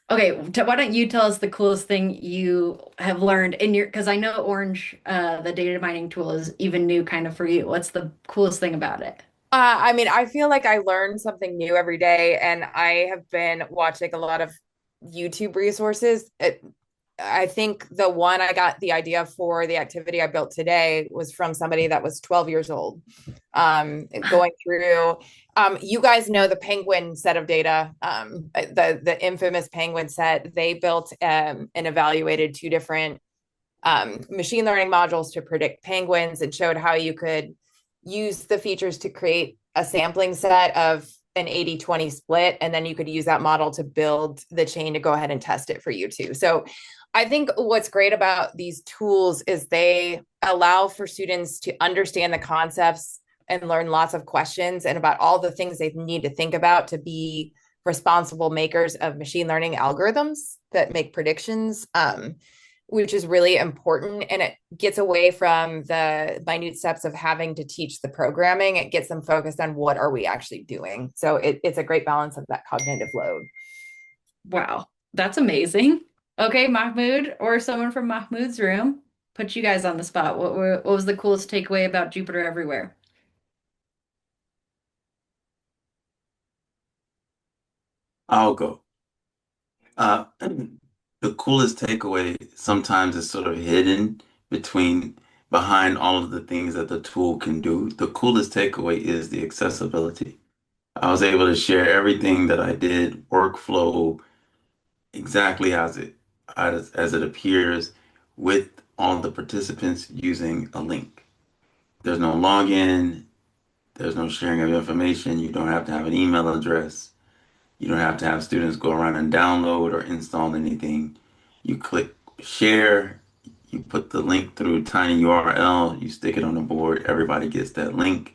[SPEAKER 1] Okay, why don't you tell us the coolest thing you have learned in your, because I know Orange, the data mining tool is even new kind of for you. What's the coolest thing about it?
[SPEAKER 3] I mean, I feel like I learn something new every day, and I have been watching a lot of YouTube resources. I think the one I got the idea for the activity I built today was from somebody that was 12 years old. Going through, you guys know the penguin set of data, the infamous penguin set. They built and evaluated two different machine learning modules to predict penguins, and showed how you could use the features to create a sampling set of an 80-20 split, and then you could use that model to build the chain to go ahead and test it for you too. So I think what's great about these tools is they allow for students to understand the concepts and learn lots of questions and about all the things they need to think about to be responsible makers of machine learning algorithms that make predictions, which is really important. And it gets away from the minute steps of having to teach the programming. It gets them focused on what are we actually doing. So it's a great balance of that cognitive load.
[SPEAKER 1] Wow, that's amazing. Okay, Mahmoud, or someone from Mahmoud's room, put you guys on the spot. What was the coolest takeaway about Jupyter Everywhere?
[SPEAKER 4] I'll go. The coolest takeaway sometimes is sort of hidden behind all of the things that the tool can do. The coolest takeaway is the accessibility. I was able to share everything that I did, workflow, exactly as it appears with all the participants using a link. There's no login, There's no sharing of information. You don't have to have an email address. You don't have to have students go around and download or install anything. You click share, you put the link through tiny URL, you stick it on the board, everybody gets that link.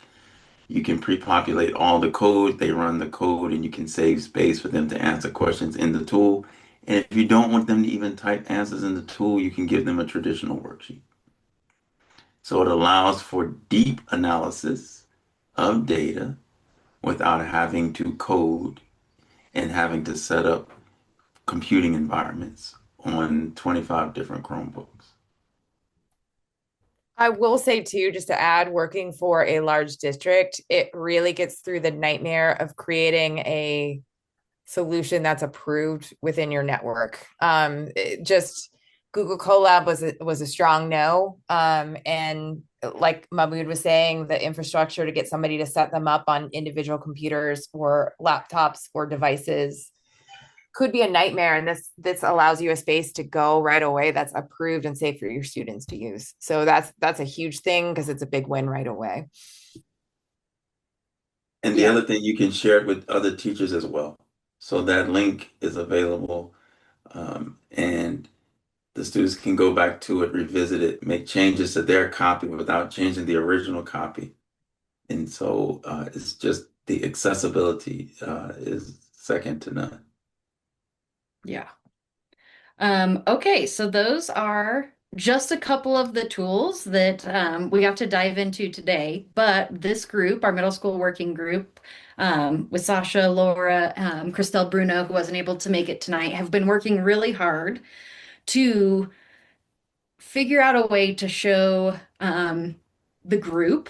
[SPEAKER 4] You can pre-populate all the code, they run the code, and you can save space for them to answer questions in the tool. And if you don't want them to even type answers in the tool, you can give them a traditional worksheet. So it allows for deep analysis of data without having to code and having to set up computing environments on 25 different Chromebooks.
[SPEAKER 3] I will say too, just to add, working for a large district, it really gets through the nightmare of creating a solution that's approved within your network. Just Google Colab was a strong no. And like Mahmoud was saying, the infrastructure to get somebody to set them up on individual computers or laptops or devices could be a nightmare. And this allows you a space to go right away that's approved and safe for your students to use. So that's a huge thing because it's a big win right away.
[SPEAKER 4] And the other thing, you can share it with other teachers as well. So that link is available, and the students can go back to it, revisit it, make changes to their copy without changing the original copy. And so it's just the accessibility is second to none.
[SPEAKER 1] Yeah. Okay, so those are just a couple of the tools that we got to dive into today. But this group, our middle school working group, with Sasha, Laura, Christelle Bruno, who wasn't able to make it tonight, have been working really hard to figure out a way to show the group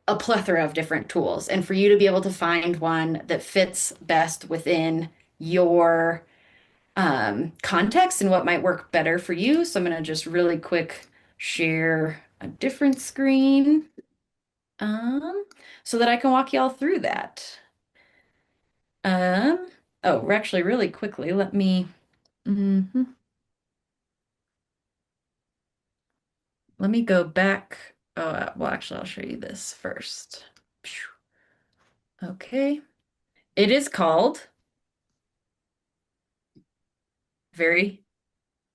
[SPEAKER 1] a plethora of different tools and for you to be able to find one that fits best within your context and what might work better for you. So I'm going to just really quick share a different screen so that I can walk y'all through that. Oh, we're actually really quickly, mhm. Let me go back. Oh, well, actually, I'll show you this first. Okay. It is called very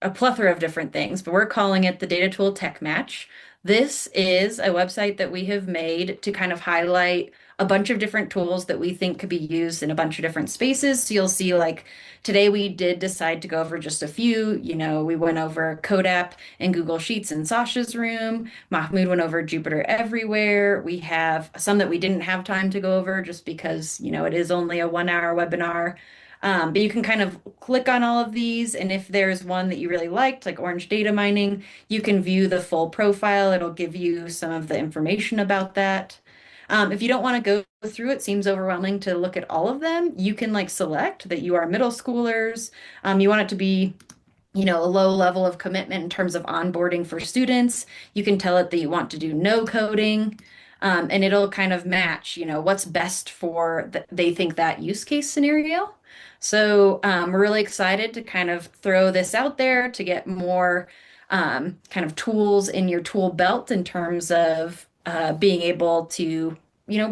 [SPEAKER 1] a plethora of different things, but we're calling it the DataToolTechMatch. This is a website that we have made to kind of highlight a bunch of different tools that we think could be used in a bunch of different spaces. So you'll see, like, today we did decide to go over just a few. We went over CodeApp and Google Sheets in Sasha's room. Mahmoud went over Jupyter Everywhere. We have some that we didn't have time to go over just because, it is only a 1 hour webinar. But you can kind of click on all of these, and if there's one that you really liked, like Orange Data Mining, you can view the full profile. It'll give you some of the information about that. If you don't want to go through it, seems overwhelming to look at all of them, you can like select that you are middle schoolers. You want it to be a low level of commitment in terms of onboarding for students. You can tell it that you want to do no coding, and it'll kind of match, what's best for they think that use case scenario. So we're really excited to kind of throw this out there to get more kind of tools in your tool belt in terms of being able to,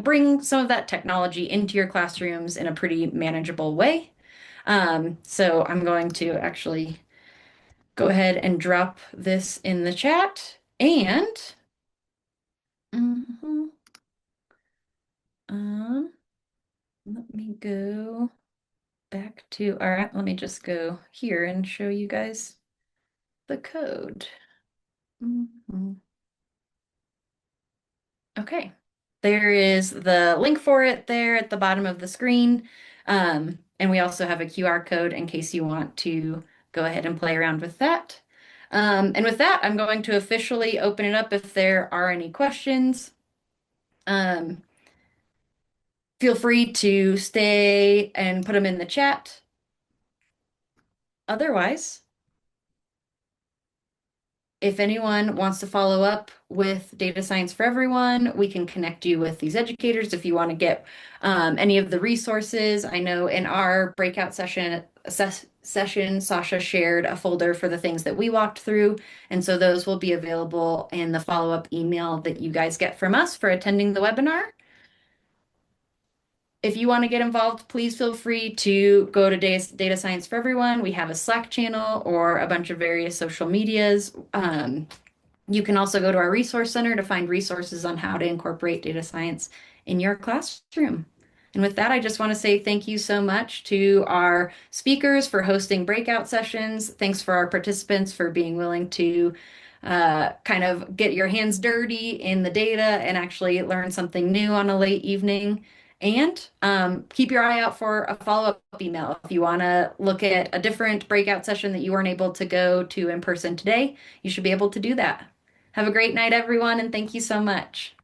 [SPEAKER 1] bring some of that technology into your classrooms in a pretty manageable way. So I'm going to actually go ahead and drop this in the chat and mhm, um, let me go back to, all right, let me just go here and show you guys the code. Mhm. Okay, there is the link for it there at the bottom of the screen. And we also have a QR code in case you want to go ahead and play around with that. And with that, I'm going to officially open it up if there are any questions. Um, Feel free to stay and put them in the chat. Otherwise, if anyone wants to follow up with Data Science for Everyone, we can connect you with these educators if you want to get any of the resources. I know in our breakout session, Sasha shared a folder for the things that we walked through. And so those will be available in the follow-up email that you guys get from us for attending the webinar. if you want to get involved, please feel free to go to Data Science for Everyone. We have a Slack channel or a bunch of various social medias. You can also go to our resource center to find resources on how to incorporate data science in your classroom. And with that, I just want to say thank you so much to our speakers for hosting breakout sessions. Thanks for our participants for being willing to kind of get your hands dirty in the data and actually learn something new on a late evening. And keep your eye out for a follow-up email. If you want to look at a different breakout session that you weren't able to go to in person today, you should be able to do that. Have a great night, everyone, and thank you so much.